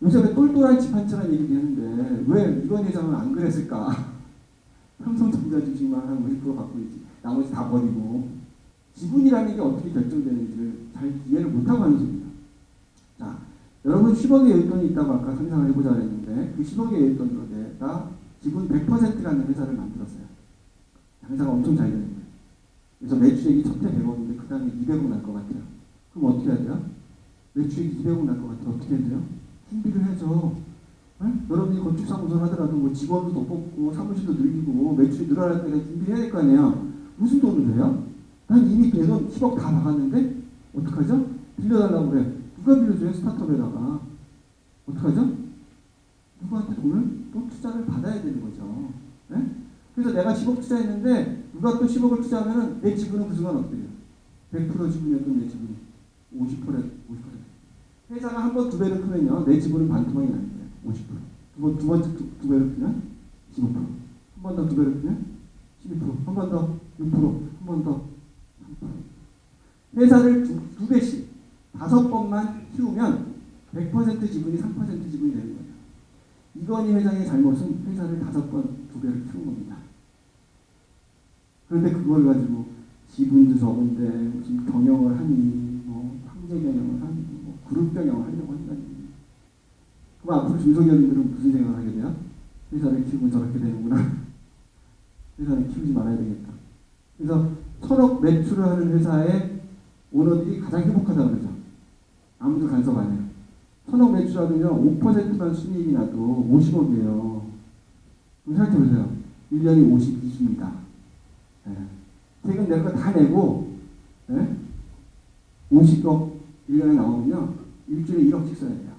요새 왜 똘똘한 집 한 채란 얘기도 했는데 왜 이건 회장은 안 그랬을까? 삼성전자 주식만 한 50% 갖고 있지. 나머지 다 버리고. 지분이라는 게 어떻게 결정되는지를 잘 이해를 못하고 하는 소리입니다. 자, 여러분 10억의 여윳돈이 있다고 아까 상상을 해보자 그랬는데 그 10억의 여윳돈으로 내가 지분 100%라는 회사를 만들었어요. 장사가 엄청 잘 되는 거예요. 그래서 매출액이 첫해 100억인데 그 다음에 200억 날 것 같아요. 그럼 어떻게 해야 돼요? 매출액이 200억 날 것 같아요. 어떻게 해야 돼요? 준비를 해줘. 여러분이 건축사무소를 하더라도 뭐 직원도 더 뽑고 사무실도 늘리고 매출이 늘어날 때 준비를 해야 될 거 아니에요. 무슨 돈을 해요? 난 이미 대돈 10억 다 나갔는데 어떡하죠? 빌려달라고 그래. 누가 빌려줘요? 스타트업에다가. 어떡하죠? 누구한테 돈을 또 투자를 받아야 되는 거죠. 네? 그래서 내가 10억 투자했는데 누가 또 10억을 투자하면 내 지분은 그 순간 어때요? 100% 지분이었던 내 지분이 50%. 회사가 한 번 두 배를 크면요. 내 지분은 반토막이 나는 거예요. 50%. 두 번째 두 배를 크면 15%. 한 번 더 두 배를 크면 12%. 한 번 더 6%. 한 번 더 3%. 회사를 두 배씩 5번만 키우면 100% 지분이 3% 지분이 되는 거예요. 이건희 회장의 잘못은 회사를 5번 두 배를 키운 겁니다. 그런데 그걸 가지고 지분도 적은데 무슨 경영을 하니 뭐 황제 경영을 하니 뭐 그룹 경영을 하려고 한다니. 그럼 앞으로 중소기업인들은 무슨 생각을 하게 돼요? 회사를 키우면 저렇게 되는구나. 회사를 키우지 말아야 되겠다. 그래서 1000억 매출을 하는 회사의 오너들이 가장 행복하다고 그러죠. 아무도 간섭 안 해요. 1000억 매출하면 5%만 순이익이 나도 50억이에요. 그럼 생각해보세요. 1년이 52주입니다. 네. 세금 낼 거 다 내고 50억 1년에 나오면요. 일주일에 1억씩 써야 돼요.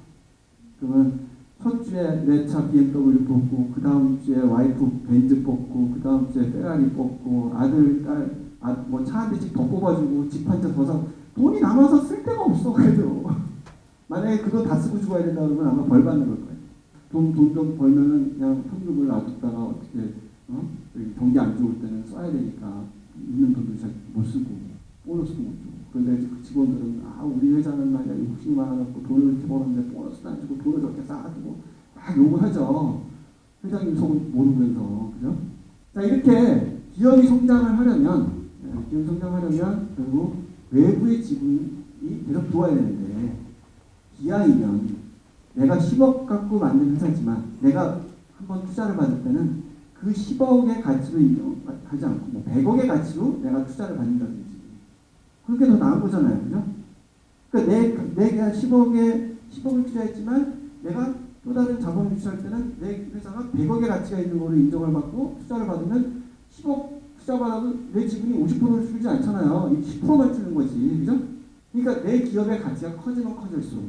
그러면 첫 주에 내 차 BMW 뽑고 그 다음 주에 와이프 벤츠 뽑고 그 다음 주에 페라리 뽑고 아들, 딸 뭐 차 한 대씩 더 뽑아주고 집 한 채 더 사고 돈이 남아서 쓸 데가 없어. 그래도 만약에 그거 다 쓰고 죽어야 된다 그러면 아마 벌 받는 걸 거예요. 돈 좀 벌면은 그냥 현금을 놔뒀다가 어떻게 경기 안 좋을 때는 써야 되니까 있는 돈도 잘 못 쓰고 보너스도 못 주고. 그런데 그 직원들은 우리 회사는 말이야 욕심이 많아갖고 돈을 이렇게 벌었는데 보너스도 안 주고 돈을 저렇게 쌓아두고 막 욕을 하죠. 회장님 속은 모르면서. 그죠? 자, 이렇게 기업이 성장을 하려면 결국 외부의 지분이 계속 들어와야 되는데 기아이면 내가 10억 갖고 만든 회사지만 내가 한번 투자를 받을 때는 그 10억의 가치로 인정하지 않고 뭐 100억의 가치로 내가 투자를 받는다든지 그렇게 더 나은 거잖아요. 그죠? 그러니까 내가 10억을 투자했지만 내가 또 다른 자본을 투자할 때는 내 회사가 100억의 가치가 있는 거로 인정을 받고 투자를 받으면 10억 투자 받아도 내 지분이 50%를 줄지 않잖아요. 10%만 주는 거지. 그죠? 그러니까 내 기업의 가치가 커지면 커질수록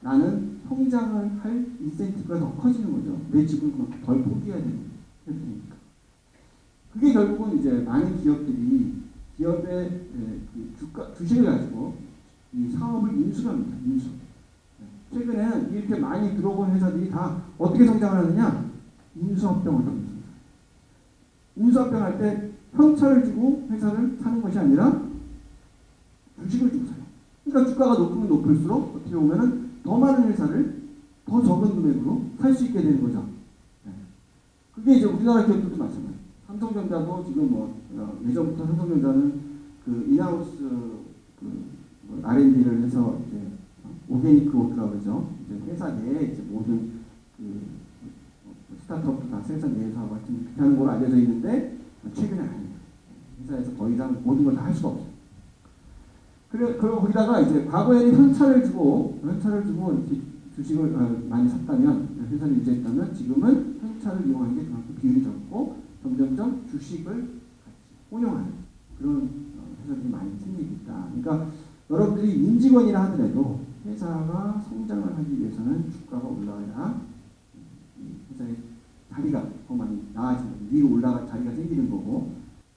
나는 성장을 할 인센티브가 더 커지는 거죠. 내 지분을 덜 포기해야 되는 거니까. 그게 결국은 이제 많은 기업들이 기업의 주식을 가지고 이 사업을 인수합니다. 인수. 최근에는 이렇게 많이 들어온 회사들이 다 어떻게 성장을 하느냐? 인수합병을 합니다. 인수합병할 때 현찰을 주고 회사를 사는 것이 아니라 주식을 주고 사요. 그러니까 주가가 높으면 높을수록 어떻게 보면은 더 많은 회사를 더 적은 금액으로 살 수 있게 되는 거죠. 그게 이제 우리나라 기업들도 마찬가지예요. 삼성전자도 지금 예전부터 삼성전자는 그 인하우스 R&D를 해서 이제 오게닉 그로트라고 그러죠. 이제 회사 내에 이제 모든 스타트업도 다 생산 내에서 하고 같은 그렇게 하는 걸로 알려져 있는데 최근에 아니에요. 회사에서 더 이상 모든 걸 다 할 수가 없어요. 그리고 거기다가 이제 과거에는 현찰을 주고 이렇게 주식을 많이 샀다면 회사를 유지했다면 지금은 현찰을 이용하는 게 그만큼 비율이 적고 점점점 주식을 같이 혼용하는 그런 회사들이 많이 생기고 있다. 그러니까 여러분들이 임직원이라 하더라도 회사가 성장을 하기 위해서는 주가가 올라가야 회사의 자리가 더 많이 나아지는 위로 올라갈 자리가 생기는 거고.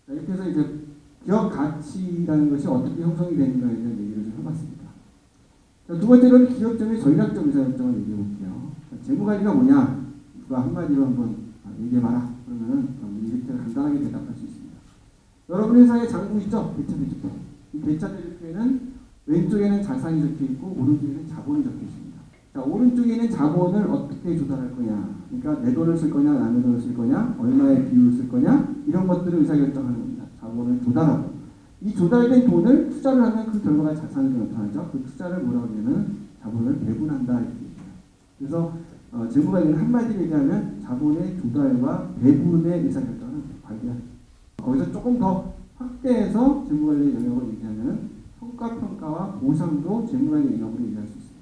자, 이렇게 해서 이제 기업 가치라는 것이 어떻게 형성이 되는가에 대한 얘기를 좀 해봤습니다. 자, 두 번째로는 기업점의 전략적 의사결정을 얘기해 볼게요. 재무관리가 뭐냐? 누가 한마디로 한번 얘기해봐라. 그러면 이렇게 간단하게 대답할 수 있습니다. 여러분 회사에 장부 있죠? 배차대주표. 이 배차대주표에는 왼쪽에는 자산이 적혀 있고 오른쪽에는 자본이 적혀 있습니다. 자, 오른쪽에는 자본을 어떻게 조달할 거냐? 그러니까 내 돈을 쓸 거냐, 남의 돈을 쓸 거냐, 얼마의 비율을 쓸 거냐, 이런 것들을 의사결정하는 겁니다. 자본을 조달하고 이 조달된 돈을 투자를 하면 그 결과가 자산을 나타나죠. 그 투자를 뭐라고 하냐면 자본을 배분한다 이렇게 얘기해요. 그래서 재무관리는 한마디로 얘기하면 자본의 조달과 배분의 의사결정을 관리합니다. 거기서 조금 더 확대해서 재무관리 영역을 얘기하면 성과평가와 보상도 재무관리 영역으로 얘기할 수 있습니다.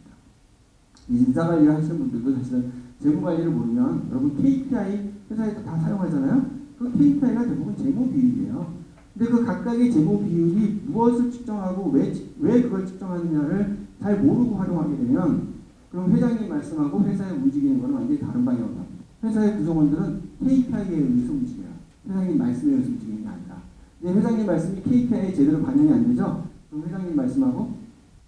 이 인사관리를 하시는 분들도 사실은 재무관리를 모르면 여러분 KPI 회사에서 다 사용하잖아요. 그 KPI가 대부분 재무비율이에요. 근데 그 각각의 재무 비율이 무엇을 측정하고 왜 그걸 측정하느냐를 잘 모르고 활용하게 되면 그럼 회장님 말씀하고 회사에 움직이는 것은 완전히 다른 방향으로 갑니다. 회사의 구성원들은 KPI에 의해서 움직여요. 회장님 말씀에 의해서 움직이는 게 아니라. 근데 회장님 말씀이 KPI에 제대로 반영이 안 되죠? 그럼 회장님 말씀하고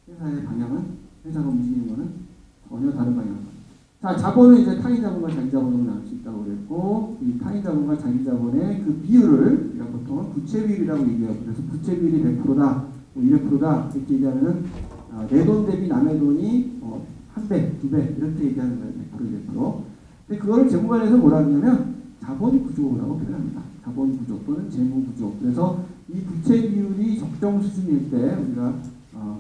회사의 방향은 회사가 움직이는 것은 전혀 다른 방향으로 갑니다. 자, 자본은 이제 타인 자본과 자기 자본으로 나눌 수 있다고 그랬고, 이 타인 자본과 자기 자본의 그 비율을 우리가 보통은 부채 비율이라고 얘기해요. 그래서 부채 비율이 100%다, 200%다 이렇게 얘기하면은 내 돈 대비 남의 돈이 한 배, 두 배 이렇게 얘기하는 거예요. 100%, 200%. 근데 그거를 재무관에서 뭐라 하냐면 자본 구조라고 표현합니다. 자본 구조 또는 재무 구조. 그래서 이 부채 비율이 적정 수준일 때 우리가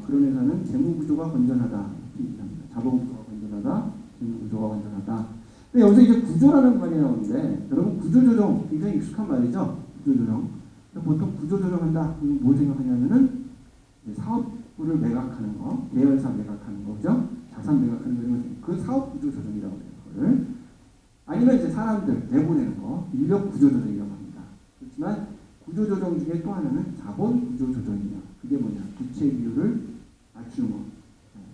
그런 회사는 재무 구조가 건전하다 이렇게 얘기합니다. 자본 구조가 건전하다. 구조가 완전하다. 근데 여기서 이제 구조라는 말이 나오는데 여러분 구조조정 굉장히 익숙한 말이죠. 구조조정. 보통 구조조정한다. 그럼 뭐 생각하냐면은 사업부를 매각하는 거, 계열사 매각하는 거, 그죠? 자산 매각하는 거 이런 거. 그 사업 구조조정이라고 해요. 그걸. 아니면 이제 사람들 내보내는 거, 인력 구조조정이라고 합니다. 그렇지만 구조조정 중에 또 하나는 자본 구조조정이에요. 그게 뭐냐? 부채 비율을 낮추는 거.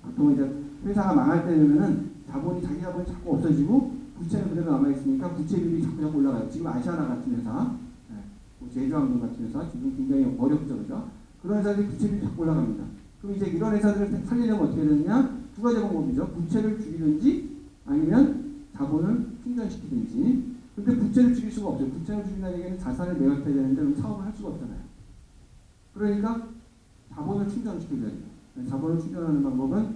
보통 이제 회사가 망할 때 되면은 자본이 자기 자본이 자꾸 없어지고 부채는 그대로 남아있으니까 부채 비율이 자꾸 올라가요. 지금 아시아나 같은 회사, 제주항공 같은 회사 지금 굉장히 어렵죠. 그죠? 그런 회사들이 부채 비율이 자꾸 올라갑니다. 그럼 이제 이런 회사들을 살리려면 어떻게 되느냐? 두 가지 방법이죠. 부채를 줄이든지 아니면 자본을 충전시키든지. 근데 부채를 줄일 수가 없어요. 부채를 줄인다는 얘기는 자산을 매각해야 되는데 그럼 사업을 할 수가 없잖아요. 그러니까 자본을 충전시켜야 돼요. 자본을 충전하는 방법은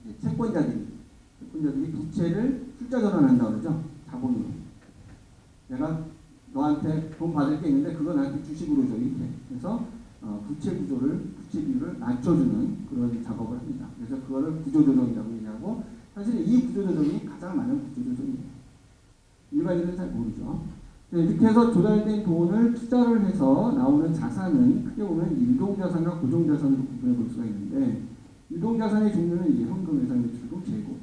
이제 채권자들이 부채를 출자 전환한다고 그러죠. 자본으로. 내가 너한테 돈 받을 게 있는데 그거 나한테 주식으로 줘. 이렇게. 그래서 부채 비율을 낮춰주는 그런 작업을 합니다. 그래서 그거를 구조조정이라고 얘기하고 사실 이 구조조정이 가장 많은 구조조정이에요. 일반인은 잘 모르죠. 이렇게 해서 조달된 돈을 투자를 해서 나오는 자산은 크게 보면 유동자산과 고정자산으로 구분해 볼 수가 있는데 유동자산의 종류는 이제 현금, 외상, 매출금, 재고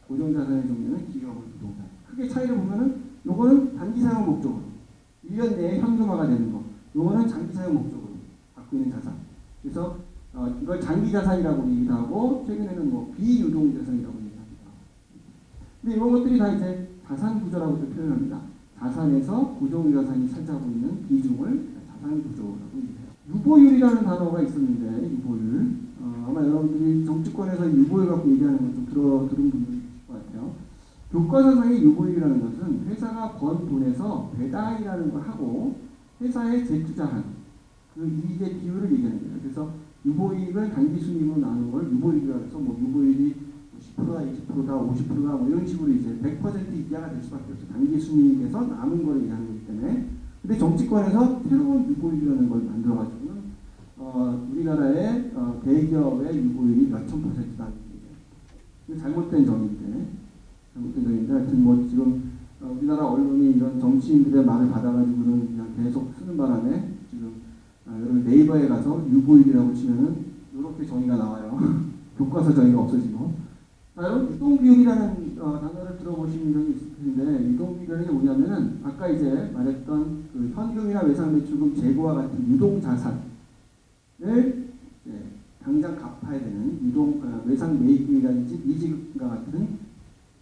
고정자산의 종류는 기업은 부동산. 크게 차이를 보면은 요거는 단기 사용 목적으로 1년 내에 현금화가 되는 거. 요거는 장기 사용 목적으로 갖고 있는 자산. 그래서 이걸 장기 자산이라고 얘기도 하고 최근에는 뭐 비유동 자산이라고 얘기합니다. 근데 이런 것들이 다 이제 자산 구조라고도 표현합니다. 자산에서 고정자산이 차지하고 있는 비중을 자산 구조라고 얘기해요. 유보율이라는 단어가 있었는데 유보율. 아마 여러분들이 정치권에서 유보율 갖고 얘기하는 걸 좀 들은 분들이 있을 것 같아요. 교과서상의 유보율이라는 것은 회사가 번 돈에서 배당이라는 걸 하고 회사에 재투자한 그 이익의 비율을 얘기하는 거예요. 그래서 유보이익을 단기순이익으로 나누는 걸 유보이익이라고 해서 뭐 유보이익이 10%다, 20%다, 50%다 뭐 이런 식으로 이제 100% 이하가 될 수밖에 없어요. 단기순이익에서 남은 걸 얘기하는 거기 때문에. 근데 정치권에서 새로운 유보이익이라는 걸 만들어가지고는 우리나라의 대기업의 유보율이 몇천 %다. 이게 잘못된 정의인데, 하여튼 뭐 지금 우리나라 언론이 이런 정치인들의 말을 받아가지고는 그냥 계속 쓰는 바람에 지금 여러분 네이버에 가서 유보일이라고 치면은 이렇게 정의가 나와요. 교과서 정의가 없어지고. 여러분 유동비율이라는 단어를 들어보신 적이 있을 텐데 유동비율이 뭐냐면은 아까 이제 말했던 그 현금이나 외상매출금 재고와 같은 유동자산을 당장 갚아야 되는 외상매입금이라든지 미지급과 같은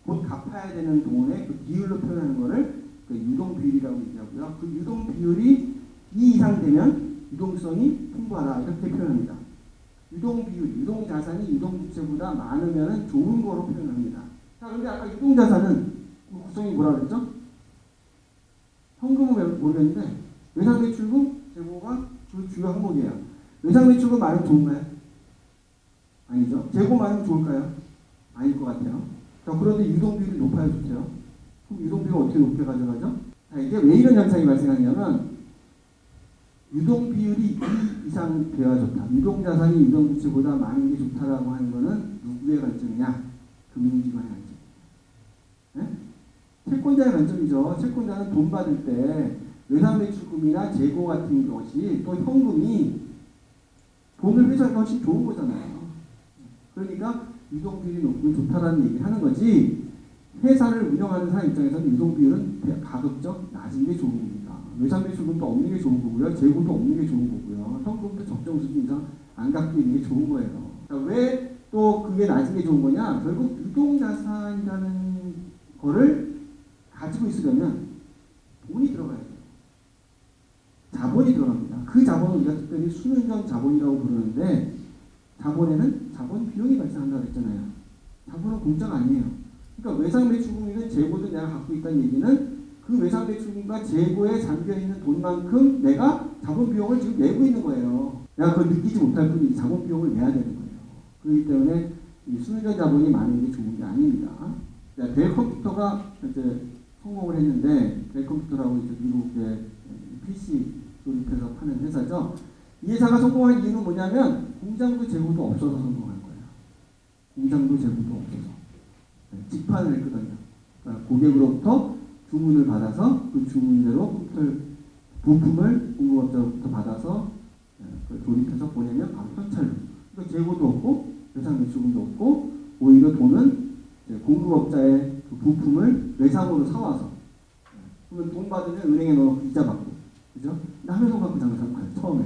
곧 갚아야 되는 돈의 그 비율로 표현하는 것을 그 유동비율이라고 얘기하고요. 그 유동비율이 2 이상 되면 유동성이 풍부하다 이렇게 표현합니다. 유동비율, 유동자산이 유동주체보다 많으면 좋은 거로 표현합니다. 자, 그런데 아까 유동자산은 구성이 뭐라 그랬죠? 현금은 모르겠는데 외상매출금 재고가 그 주요 항목이에요. 외상매출금 많으면 좋은가요? 아니죠. 재고 많으면 좋을까요? 아닐 것 같아요. 자, 그런데 유동비율이 높아야 좋대요. 그럼 유동비율을 어떻게 높게 가져가죠? 자, 이게 왜 이런 현상이 발생하냐면 유동비율이 2 이상 되어야 좋다. 유동자산이 유동부채보다 많은 게 좋다라고 하는 것은 누구의 관점이냐? 금융기관의 관점. 네? 채권자의 관점이죠. 채권자는 돈 받을 때 외상매출금이나 재고 같은 것이 또 현금이 돈을 회수할 것이 좋은 거잖아요. 그러니까 유동비율이 높으면 좋다라는 얘기를 하는 거지 회사를 운영하는 사람 입장에서는 유동비율은 가급적 낮은 게 좋은 겁니다. 외상매출금도 없는 게 좋은 거고요. 재고도 없는 게 좋은 거고요. 현금도 적정 수준 이상 안 갖고 있는 게 좋은 거예요. 왜 또 그게 낮은 게 좋은 거냐? 결국 유동자산이라는 거를 가지고 있으려면 돈이 들어가야 돼요. 자본이 들어갑니다. 그 자본을 우리가 특별히 수면적 자본이라고 부르는데 자본에는 자본 비용이 발생한다고 했잖아요. 자본은 공짜가 아니에요. 그러니까 외상매출금이든 재고든 내가 갖고 있다는 얘기는 그 외상매출금과 재고에 잠겨있는 돈만큼 내가 자본 비용을 지금 내고 있는 거예요. 내가 그걸 느끼지 못할 뿐이지 자본 비용을 내야 되는 거예요. 그렇기 때문에 이 수면적 자본이 많은 게 좋은 게 아닙니다. 델 컴퓨터가 이제 성공을 했는데 델 컴퓨터라고 이제 미국의 PC 조립해서 파는 회사죠. 이 회사가 성공한 이유는 뭐냐면 공장도 재고도 없어서 성공한 거예요. 공장도 재고도 없어서 직판을 했거든요. 그러니까 고객으로부터 주문을 받아서 그 주문대로 컴퓨터 부품을 공급업자로부터 받아서 그걸 조립해서 보내면 바로 현찰로. 그러니까 재고도 없고 외상매출금도 없고 오히려 돈은 공급업자의 그 부품을 외상으로 사와서 그러면 돈 받으면 은행에 넣어놓고 이자 받고 그죠? 남의 돈 갖고 장사한 거예요. 처음에.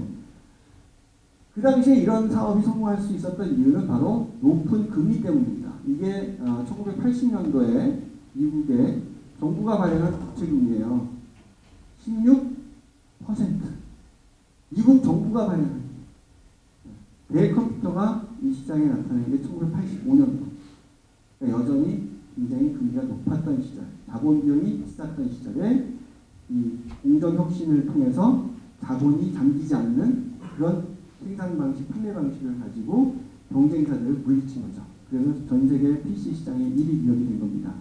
그 당시에 이런 사업이 성공할 수 있었던 이유는 바로 높은 금리 때문입니다. 이게 1980년도에 미국의 정부가 발행한 국채금리예요. 16%. 미국 정부가 발행한 델 컴퓨터가 이 시장에 나타난 게 1985년도. 그러니까 여전히 굉장히 금리가 높았던 시절, 자본 비용이 비쌌던 시절에 이 공정 혁신을 통해서 자본이 잠기지 않는 그런 생산 방식, 판매 방식을 가지고 경쟁사들을 물리친 거죠. 그래서 전 세계 PC 시장의 1위 기업이 된 겁니다.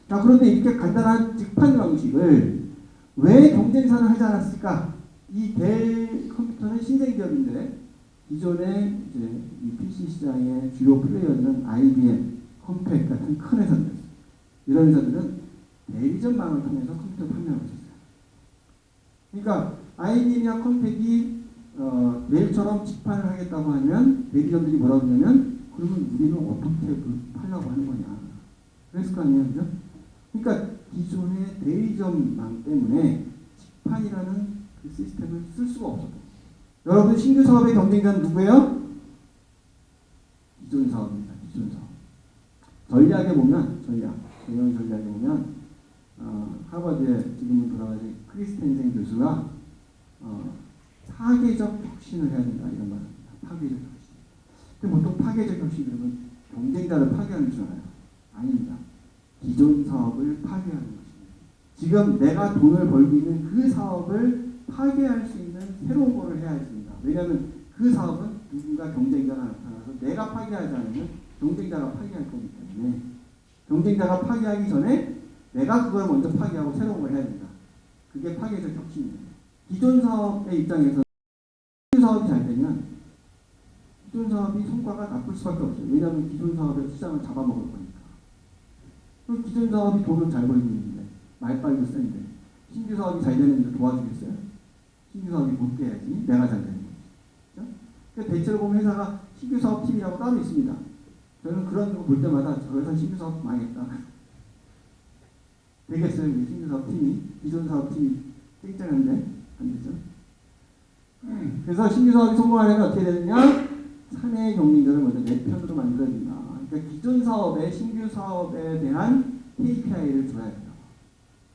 자, 그런데 이렇게 간단한 직판 방식을 왜 경쟁사는 하지 않았을까? 이 델 컴퓨터는 신생 기업인데 기존의 이제 이 PC 시장의 주요 플레이어는 IBM, 컴팩 같은 큰 회사들이었어요. 이런 회사들은 대리점망을 통해서 컴퓨터를 판매하고 있었어요. 그러니까 IBM이나 컴팩이 델처럼 직판을 하겠다고 하면 대리점들이 뭐라고 하냐면 그러면 우리는 어떻게 팔려고 하는 거냐. 그랬을 거 아니에요. 그죠? 그러니까 기존의 대리점망 때문에 직판이라는 그 시스템을 쓸 수가 없었고 여러분 신규 사업의 경쟁자는 누구예요? 기존 사업입니다. 기존 사업. 전략에 보면 경영 전략에 보면 하버드에 지금은 돌아가신 크리스텐생 교수가 파괴적 혁신을 해야 된다 이런 말입니다. 파괴적 혁신. 근데 보통 파괴적 혁신 그러면 경쟁자를 파괴하는 줄 알아요. 아닙니다. 기존 사업을 파괴하는 것입니다. 지금 내가 돈을 벌고 있는 그 사업을 파괴할 수 있는 새로운 거를 해야 했습니다. 왜냐하면 그 사업은 누군가 경쟁자가 나타나서 내가 파괴하지 않으면 경쟁자가 파괴할 거기 때문에 경쟁자가 파괴하기 전에 내가 그걸 먼저 파괴하고 새로운 걸 해야 된다. 그게 파괴적 혁신입니다. 기존 사업의 입장에서 기존 사업이 잘 되면 기존 사업이 성과가 나쁠 수밖에 없어요. 왜냐하면 기존 사업의 시장을 잡아먹을 거니까. 그럼 기존 사업이 돈을 잘 벌고 있는데 말빨도 센데 신규 사업이 잘 되는데 도와주겠어요? 신규 사업이 못 돼야지 내가 잘 되는 거죠. 그렇죠? 그러니까 대체로 보면 회사가 신규 사업팀이라고 따로 있습니다. 저는 그런 거 볼 때마다 저 회사 신규 사업 망했다. 되겠어요? 신규 사업팀이 기존 사업팀이 쨍쨍한데 안 되죠. 그래서 신규 사업이 성공하려면 어떻게 되느냐? 사내 경쟁자를 먼저 내 편으로 만들어야 된다. 그러니까 기존 사업에 신규 사업에 대한 KPI를 줘야 돼요.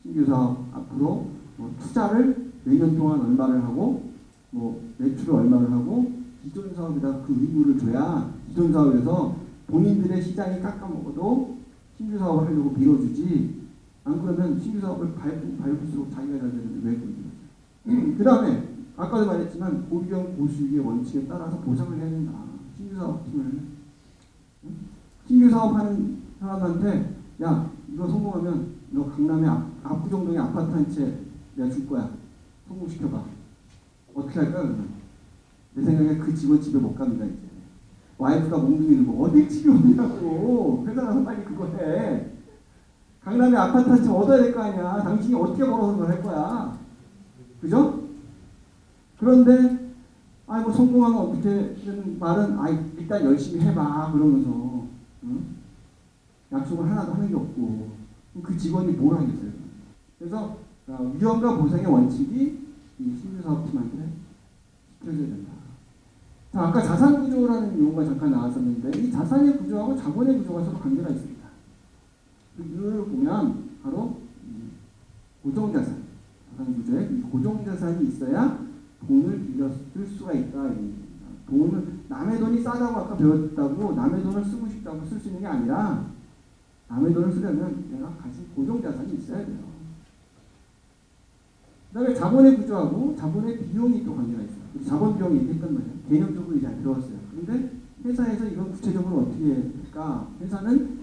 신규 사업 앞으로 뭐 투자를 몇 년 동안 얼마를 하고 뭐 매출을 얼마를 하고 기존 사업에다 그 의무를 줘야 기존 사업에서 본인들의 시장이 깎아먹어도 신규 사업을 하려고 밀어주지. 안 그러면 신규 사업을 밟을수록 자기가 잘 되는데 왜 그러지? 그 다음에 아까도 말했지만 고비용 고수익의 원칙에 따라서 보상을 해야 된다. 신규 사업팀을 신규 사업하는 사람한테 야 이거 성공하면 너 강남의 압구정동에 아파트 한 채 내가 줄 거야. 성공시켜봐. 어떻게 할까 그러면? 내 생각에 그 직원 집에 못 갑니다 이제. 와이프가 몽둥이를 뭐 어디 집에 오냐고. 회사 가서 빨리 그거 해. 강남에 아파트 한 채 얻어야 될 거 아니야. 당신이 어떻게 벌어서 그걸 할 거야. 그죠? 그런데 아이고 성공하면 어떻게 되는 말은 일단 열심히 해봐 그러면서 응? 약속을 하나도 하는 게 없고 그 직원이 뭘 하겠어요. 그래서 위험과 보상의 원칙이 이 신규 사업팀한테 지켜져야 된다. 자, 아까 자산 구조라는 용어가 잠깐 나왔었는데 이 자산의 구조하고 자본의 구조가 서로 관계가 있습니다. 그 이유를 보면 바로 고정자산, 자산 구조에 고정자산이 있어야 돈을 빌려쓸 수가 있다. 돈을 남의 돈이 싸다고 아까 배웠다고 남의 돈을 쓰고 싶다고 쓸 수 있는 게 아니라 남의 돈을 쓰려면 내가 가진 고정자산이 있어야 돼요. 그 다음에 자본의 구조하고 자본의 비용이 또 관계가 있어요. 자본 비용이 얘기했단 말이에요. 개념적으로 이제 안 배웠어요. 그런데 회사에서 이건 구체적으로 어떻게 할까? 회사는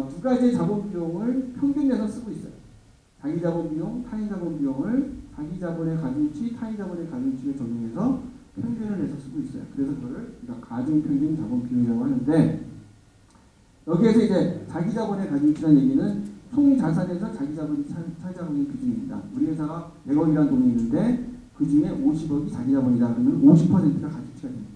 두 가지의 자본 비용을 평균 내서 쓰고 있어요. 자기 자본 비용, 타인 자본 비용을 자기 자본의 가중치, 타인 자본의 가중치를 적용해서 평균을 내서 쓰고 있어요. 그래서 그거를 우리가 가중평균 자본 비용이라고 하는데 여기에서 이제 자기 자본의 가중치라는 얘기는 총 자산에서 자기 자본이 차지하는 비중입니다. 우리 회사가 100억이라는 돈이 있는데 그 중에 50억이 자기 자본이다 그러면 50%가 가중치가 됩니다.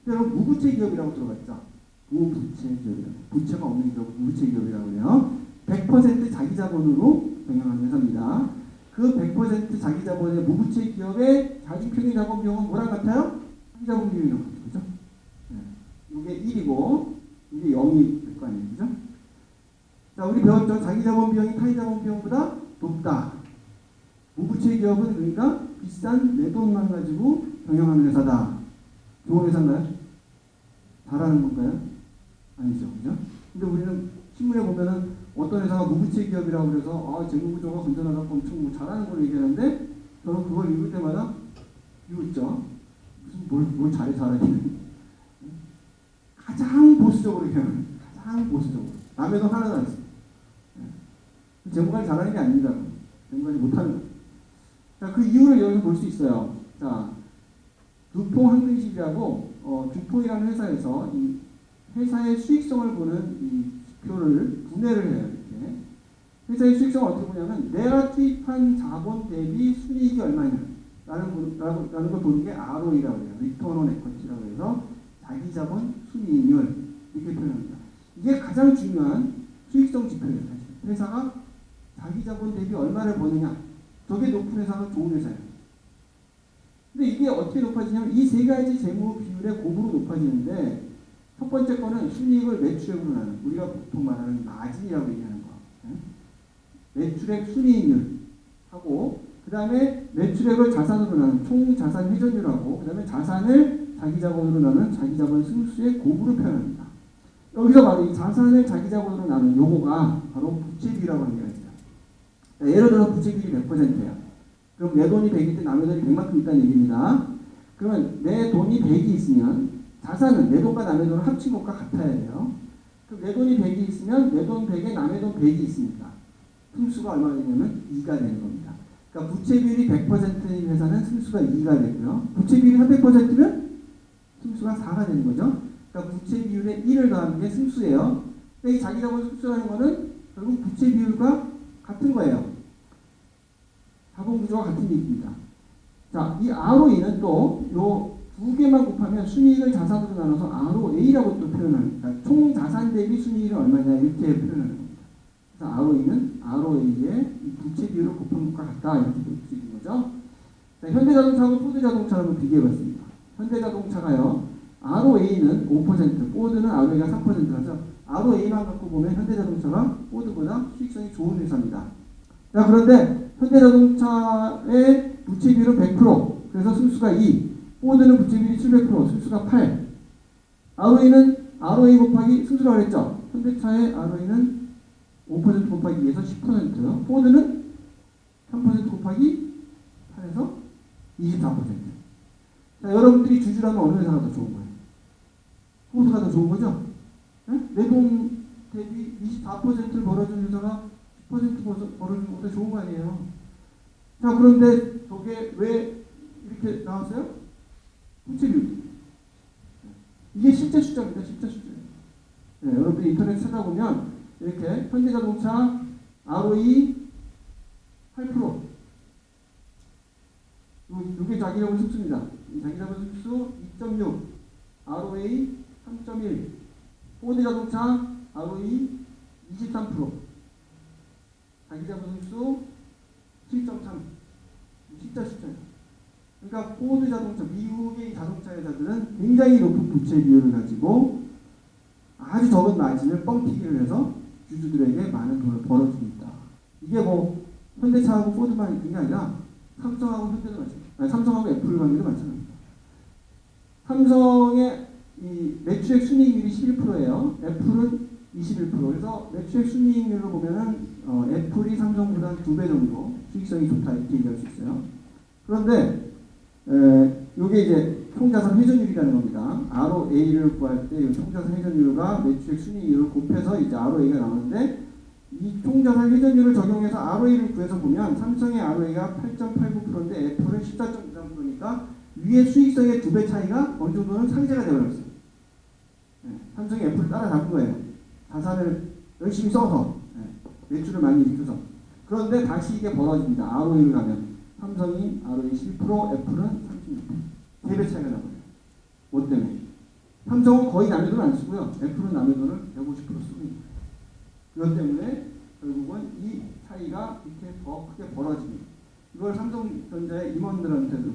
여러분 무부채 기업이라고 들어봤죠? 무부채 기업이라고. 부채가 없는 기업을 무부채 기업이라고 해요. 100% 자기 자본으로 경영하는 회사입니다. 그 100% 자기 자본의 무부채 기업의 가중평균 자본 비용은 뭐랑 같아요? 자기 자본 비용이랑 같죠. 그죠? 네. 이게 1이고 이게 0이 될 거 아니에요. 그죠? 자, 우리 배웠죠? 자기 자본 비용이 타인 자본 비용보다 높다. 무부채 기업은 그러니까 비싼 내 돈만 가지고 경영하는 회사다. 좋은 회사인가요? 잘하는 건가요? 아니죠. 그죠? 근데 우리는 신문에 보면은 어떤 회사가 무부채 기업이라고 그래서 재무구조가 건전하다고 엄청 뭐 잘하는 걸 얘기하는데 저는 그걸 읽을 때마다 이거 있죠. 무슨 뭘 잘하지? 가장 보수적으로 얘기하는 가장 보수적으로 남의 돈 하나도 안 써. 재무관이 잘하는 게 아닙니다. 재무관이 못하는 거예요. 자, 그 이유를 여기서 볼 수 있어요. 자, 두포 항공식이라고 두포이라는 회사에서 이 회사의 수익성을 보는 이 지표를 분해를 해요. 이렇게 회사의 수익성을 어떻게 보냐면 내가 투입한 자본 대비 순이익이 얼마냐 라는 걸 보는 게 ROE라고 해요. Return on Equity라고 해서 자기 자본 순이익률 이렇게 표현합니다. 이게 가장 중요한 수익성 지표예요. 회사가 자기 자본 대비 얼마를 버느냐 저게 높은 회사가 좋은 회사예요. 근데 이게 어떻게 높아지냐면 이 세 가지 재무 비율의 곱으로 높아지는데 첫 번째 거는 순이익을 매출액으로 나눈 우리가 보통 말하는 마진이라고 얘기하는 거. 매출액 순이익률 하고 그 다음에 매출액을 자산으로 나눈 총자산 회전율하고 그 다음에 자산을 자기 자본으로 나눈 자기 자본 승수의 곱으로 표현합니다. 여기서 바로 이 자산을 자기 자본으로 나눈 요거가 바로 부채 비율이라고 하는 게 있습니다. 예를 들어 부채 비율이 100%예요. 그럼 내 돈이 100일 때 남의 돈이 100만큼 있다는 얘기입니다. 그러면 내 돈이 100이 있으면 자산은 내 돈과 남의 돈을 합친 것과 같아야 돼요. 그럼 내 돈이 100이 있으면 내 돈 100에 남의 돈 100이 있으니까 승수가 얼마나 되냐면 2가 되는 겁니다. 그러니까 부채 비율이 100%인 회사는 승수가 2가 되고요. 부채 비율이 300%면 승수가 4가 되는 거죠. 그러니까 부채 비율에 1을 더하는 게 승수예요. 근데 이 자기 자본 승수라는 거는 결국 부채 비율과 같은 거예요. 방법 구조와 같은 얘기입니다. 자, 이 ROE는 또 요 두 개만 곱하면 순이익을 자산으로 나눠서 ROA라고 또 표현합니다. 그러니까 총 자산 대비 순이익은 얼마냐 이렇게 표현하는 겁니다. 그래서 ROE는 ROA의 부채 비율을 곱한 것과 같다 이렇게 볼 수 있는 거죠. 자, 현대자동차하고 포드자동차를 한번 비교해봤습니다. 현대자동차가요, ROA는 5%, 포드는 ROA가 3%라서 ROA만 갖고 보면 현대자동차가 포드보다 수익성이 좋은 회사입니다. 자, 그런데 현대자동차의 부채 비율은 100%, 그래서 순수가 2, 포드는 부채 비율이 700%, 순수가 8. ROA는 ROA 곱하기 순수라고 그랬죠. 현대차의 ROA는 5% 곱하기 2에서 10%, 포드는 3% 곱하기 8에서 24%. 자, 여러분들이 주주라면 어느 회사가 더 좋은 거예요? 포드가 더 좋은 거죠? 내 돈 대비 24%를 벌어준 회사가 10% 벌어주는 것보다 좋은 거 아니에요? 자, 그런데 저게 왜 이렇게 나왔어요? 부채비율. 이게 실제 숫자입니다. 실제 숫자예요. 네, 여러분들이 인터넷 찾아보면 이렇게 현대자동차 ROE 8%. 이게 자기자본 수입니다. 자기자본 수입수 2.6, ROA 3.1, 포드자동차 ROE 23%, 자기자본 수입수 7.3. 실제 숫자예요. 그러니까 포드자동차, 미국의 자동차 회사들은 굉장히 높은 부채 비율을 가지고 아주 적은 마진을 뻥튀기를 해서 주주들에게 많은 돈을 벌어줍니다. 이게 뭐 현대차하고 포드만 있는 게 아니라 삼성하고 현대도 마찬가지입니다. 삼성하고 애플 관계도 마찬가지입니다. 삼성의 이 매출액 순이익률이 11%예요. 애플은 21%. 그래서 매출액 순이익률로 보면은 애플이 삼성보다 2배 정도 수익성이 좋다 이렇게 얘기할 수 있어요. 그런데 이게 이제 총자산 회전율이라는 겁니다. ROA를 구할 때 이 총자산 회전율과 매출액 순이익률을 곱해서 이제 ROA가 나오는데 이 총자산 회전율을 적용해서 ROA를 구해서 보면 삼성의 ROA가 8.89%인데 애플은 14.23%니까 위의 수익성의 2배 차이가 어느 정도는 상쇄가 되어버렸어요. 삼성이 애플을 따라잡은 거예요. 자산을 열심히 써서 매출을 많이 일으켜서. 그런데 다시 이게 벌어집니다. ROA를 가면 삼성이 ROE 11%, 애플은 36%. 3배 차이가 나버려요. 뭐 때문에? 삼성은 거의 남의 돈 안 쓰고요. 애플은 남의 돈을 150% 쓰고 있는 거예요. 그것 때문에 결국은 이 차이가 이렇게 더 크게 벌어집니다. 이걸 삼성전자의 임원들한테도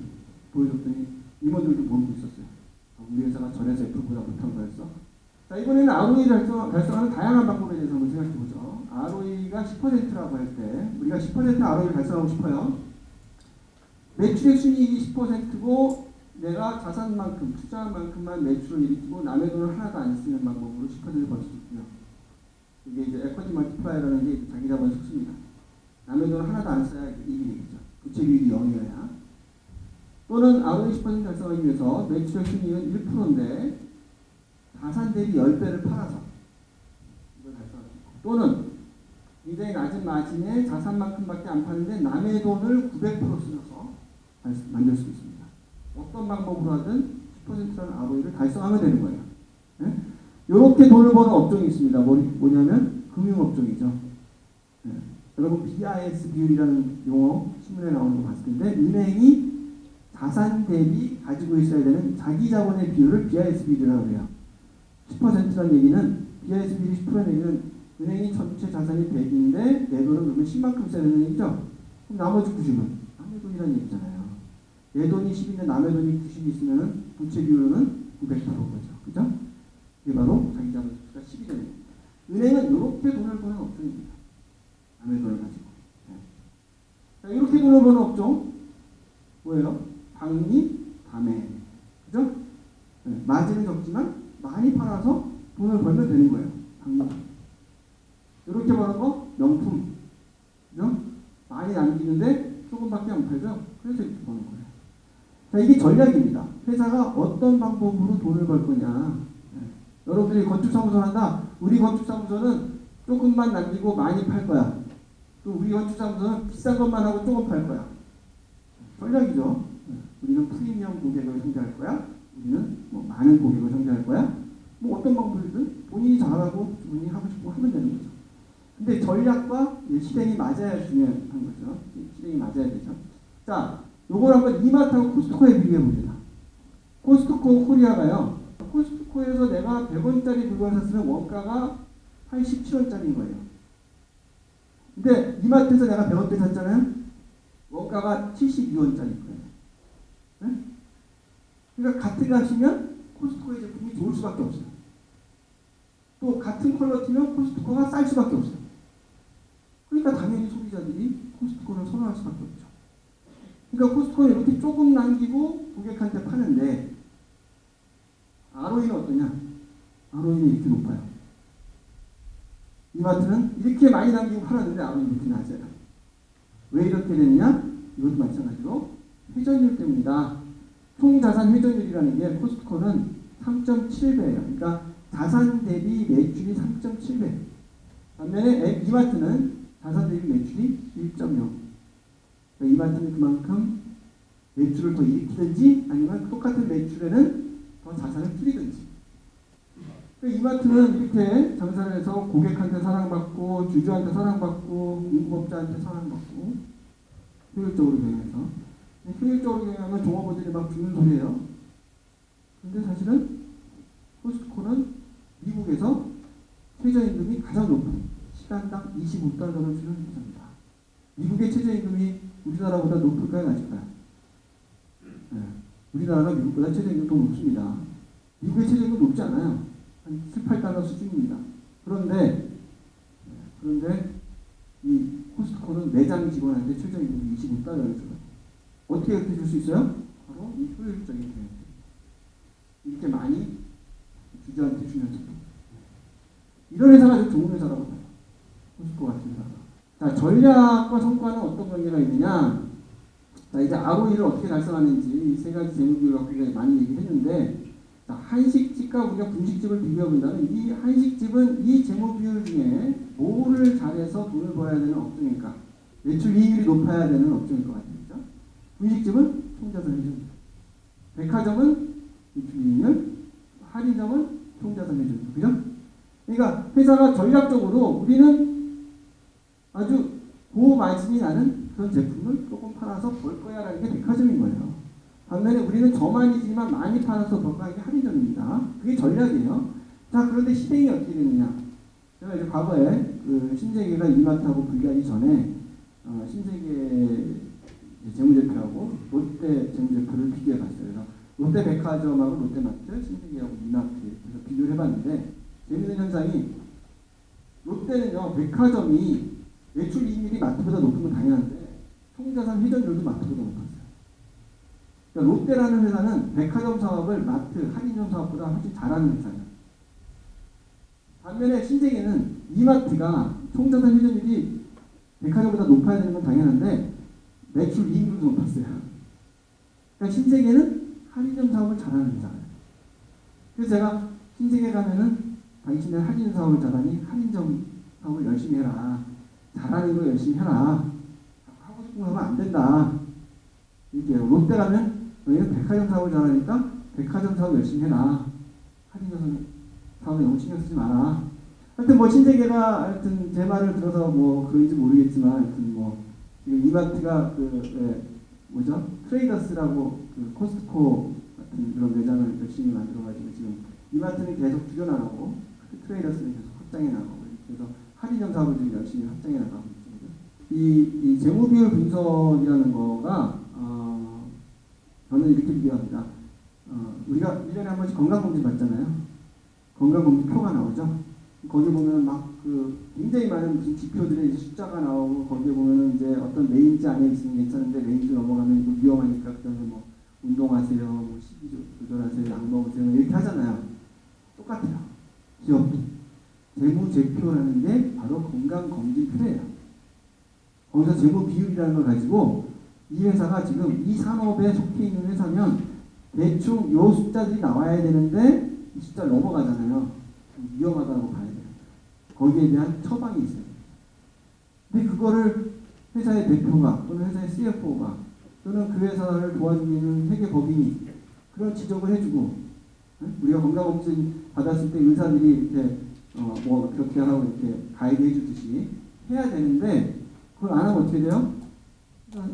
보여줬더니 임원들도 모르고 있었어요. 우리 회사가 전에서 애플보다 못한 거였어? 자, 이번에는 ROE를 달성하는 다양한 방법에 대해서 한번 생각해 보죠. ROE가 10%라고 할 때 우리가 10% ROE를 달성하고 싶어요. 매출액 순이익이 10%고 내가 자산만큼, 투자한 만큼만 매출을 일으키고 남의 돈을 하나도 안 쓰는 방법으로 10%를 벌 수 있고요. 이게 이제 에쿼티 멀티플라이어라는 게 자기 자본 속수입니다. 남의 돈을 하나도 안 써야 이익이 되겠죠. 부채 비율이 0이어야. 또는 ROE 10% 달성하기 위해서 매출액 순이익은 1%인데 자산 대비 10배를 팔아서 이걸 달성할 수 있고, 또는 굉장히 낮은 마진에 자산만큼밖에 안 파는데 남의 돈을 900% 쓰면서 만들 수 있습니다. 어떤 방법으로 하든 10%라는 ROE를 달성하면 되는 거예요. 네? 이렇게 돈을 버는 업종이 있습니다. 뭐냐면 금융업종이죠. 네. 여러분 BIS 비율이라는 용어 신문에 나오는 거 봤을 텐데 은행이 자산 대비 가지고 있어야 되는 자기 자본의 비율을 BIS 비율이라고 해요. 10%라는 얘기는 BIS 비율이 10%라는 얘기는 은행이 전체 자산이 100인데 내 돈을 그러면 10만큼 써야 되는 얘기죠. 그럼 나머지 90은 남의 돈이라는 얘기잖아요. 내 돈이 10인데 남의 돈이 90이 있으면 부채 비율은 900%인 거죠. 그죠? 이게 바로 자기 자본 수가 10이 되는 겁니다. 은행은 이렇게 돈을 버는 업종입니다. 남의 돈을 가지고. 네. 자, 이렇게 돈을 버는 업종 뭐예요? 박리, 담에. 그죠? 네. 마진은 적지만 많이 팔아서 돈을 벌면 되는 거예요. 박리. 이렇게 버는 거 명품. 그죠? 많이 남기는데 조금밖에 안 팔죠? 그래서 이렇게 버는 거예요. 자, 이게 전략입니다. 회사가 어떤 방법으로 돈을 벌 거냐. 네. 여러분들이 건축사무소를 한다. 우리 건축사무소는 조금만 남기고 많이 팔 거야. 또 우리 건축사무소는 비싼 것만 하고 조금 팔 거야. 전략이죠. 네. 우리는 프리미엄 고객을 상대할 거야. 우리는 뭐 많은 고객을 상대할 거야. 뭐 어떤 방법이든 본인이 잘하고 본인이 하고 싶고 하면 되는 거죠. 근데 전략과 실행이 맞아야 중요한 거죠. 실행이 맞아야 되죠. 자, 요걸 한번 이마트하고 코스트코에 비교해 봅니다. 코스트코 코리아가요. 코스트코에서 내가 100원짜리 물건을 샀으면 원가가 87원짜리인 거예요. 근데 이마트에서 내가 100원짜리 샀잖아요. 원가가 72원짜리인 거예요. 네? 그러니까 같은 값이면 코스트코의 제품이 좋을 수밖에 없어요. 또 같은 퀄러티면 코스트코가 쌀 수밖에 없어요. 그러니까 당연히 소비자들이 코스트코를 선호할 수밖에 없죠. 그러니까 코스트코는 이렇게 조금 남기고 고객한테 파는데 ROE는 어떠냐? ROE는 이렇게 높아요. 이마트는 이렇게 많이 남기고 팔았는데 ROE는 이렇게 낮아요. 왜 이렇게 됐냐? 이것도 마찬가지로 회전율 때문이다. 총자산 회전율이라는 게 코스트코는 3.7배예요. 그러니까 자산 대비 매출이 3.7배. 반면에 이마트는 자산 대비 매출이 1.0. 그러니까 이마트는 그만큼 매출을 더 일으키든지 아니면 똑같은 매출에는 더 자산을 줄이든지. 그러니까 이마트는 이렇게 장사를 해서 고객한테 사랑받고 주주한테 사랑받고 공급업자한테 사랑받고 효율적으로 경영해서 효율적으로 경영하면 종업원들이 막 죽는 소리예요. 근데 사실은 코스트코는 미국에서 최저임금이 가장 높은 시간당 25달러를 주는 회사입니다. 미국의 최저임금이 우리나라보다 높을까요? 낮을까요? 네. 우리나라가 미국보다 최저임금이 더 높습니다. 미국의 최저임금 높지 않아요. 한 7, 8달러 수준입니다. 그런데 이 코스트코는 매장 직원한테 최저임금이 25달러를 줘요. 어떻게 그렇게 줄 수 있어요? 바로 이 효율적인 경영. 이렇게 많이 주주한테 주면서 이런 회사가 좀 좋은 회사라고 봐요. 코스트코 같은 회사가. 자, 전략과 성과는 어떤 관계가 있느냐? 자, 이제 ROE를 어떻게 달성하는지 이 세 가지 재무비율 갖고 많이 얘기했는데, 자, 한식집과 우리가 분식집을 비교해 본다면 이 한식집은 이 재무비율 중에 뭐를 잘해서 돈을 벌어야 되는 업종일까? 매출 이익률이 높아야 되는 업종일 것 같아요. 그렇죠? 분식집은 총자산 회전율, 백화점은 매출 이익률, 할인점은 총자산 회전율. 그죠? 그러니까 회사가 전략적으로 우리는 아주 고마진이 나는 그런 제품을 조금 팔아서 벌 거야 라는 게 백화점인 거예요. 반면에 우리는 저만이지만 많이 팔아서 벌 거야 게 할인점입니다. 그게 전략이에요. 자, 그런데 시대이 어떻게 되느냐? 제가 이제 과거에 그 신세계가 이마트하고 분리하기 전에 신세계 재무제표하고 롯데 재무제표를 비교해 봤어요. 그래서 롯데백화점하고 롯데마트, 신세계하고 이마트 그래서 비교를 해봤는데 재미있는 현상이 롯데는요, 백화점이 매출 이익률이 마트보다 높은 건 당연한데 총자산 회전율도 마트보다 높았어요. 그러니까 롯데라는 회사는 백화점 사업을 마트, 할인점 사업보다 훨씬 잘하는 회사예요. 반면에 신세계는 이마트가 총자산 회전율이 백화점보다 높아야 되는 건 당연한데 매출 이익률도 높았어요. 그러니까 신세계는 할인점 사업을 잘하는 회사예요. 그래서 제가 신세계 가면은 당신은 할인 사업을 잘하니 할인점 사업을 열심히 해라. 잘하는 거 열심히 해라. 하고 싶은 거 하면 안 된다. 이렇게 롯데 가면 너희는 백화점 사업을 잘하니까 백화점 사업 열심히 해라. 할인점 사업에 너무 신경 쓰지 마라. 하여튼 뭐 신세계가 하여튼 제 말을 들어서 뭐 그런지 모르겠지만 하여튼 뭐 지금 이마트가 뭐죠? 트레이더스라고 그 코스트코 같은 그런 매장을 열심히 만들어가지고 지금 이마트는 계속 줄여나가고 트레이더스는 계속 확장해 나가고 그래서 할인점 사업을 지금 열심히 확장해 나가고 있습니다. 이 재무비율 분석이라는 거가 저는 이렇게 비교합니다. 우리가 1년에 한 번씩 건강검진 받잖아요. 건강검진 표가 나오죠. 거기 보면 막 그 굉장히 많은 무슨 지표들의 이제 숫자가 나오고 거기에 보면은 이제 어떤 레인지 안에 있으면 괜찮은데 레인지 넘어가면 이거 위험하니까 그다음에 뭐 운동하세요, 뭐 식이 조절하세요, 약 먹으세요 이렇게 하잖아요. 똑같아요. 기업도 재무제표라는 게 바로 건강검진표예요. 거기서 재무비율이라는 걸 가지고 이 회사가 지금 이 산업에 속해 있는 회사면 대충 요 숫자들이 나와야 되는데 이 숫자를 넘어가잖아요. 위험하다고 봐야 돼요. 거기에 대한 처방이 있어요. 근데 그거를 회사의 대표가 또는 회사의 CFO가 또는 그 회사를 도와주고 있는 회계법인이 그런 지적을 해주고 우리가 건강검진 받았을 때 의사들이 이렇게 뭐 그렇게 하라고 이렇게 가이드 해주듯이 해야 되는데 그걸 안 하면 어떻게 돼요?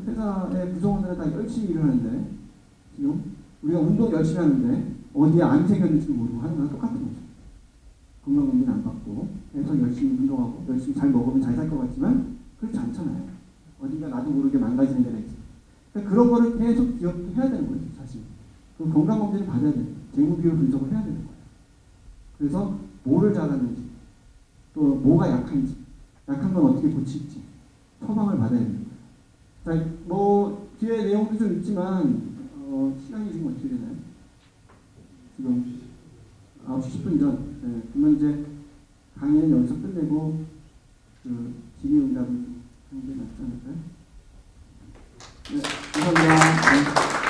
회사의 구성원들은 다 열심히 일을 하는데 지금 우리가 운동 열심히 하는데 어디에 암이 생겼는지 모르고 하는 거랑 똑같은 거죠. 건강검진 안 받고 계속 열심히 운동하고 열심히 잘 먹으면 잘 살 것 같지만 그렇지 않잖아요. 어딘가 나도 모르게 망가지는 데가 있죠. 그러니까 그런 거를 계속 기억해야 되는 거죠, 사실. 그럼 건강검진을 받아야 돼요. 재무비율 분석을 해야 되는 거예요. 그래서 뭐를 잘하는지 또 뭐가 약한지 약한 건 어떻게 고칠지 처방을 받아야 되는 거예요. 자, 뭐 뒤에 내용도 좀 있지만 시간이 지금 어떻게 되나요? 지금 9시 10분 전. 네, 그러면 이제 강의는 여기서 끝내고 그 질의응답을 좀 하는 게 낫지 않을까요? 네, 감사합니다. 네.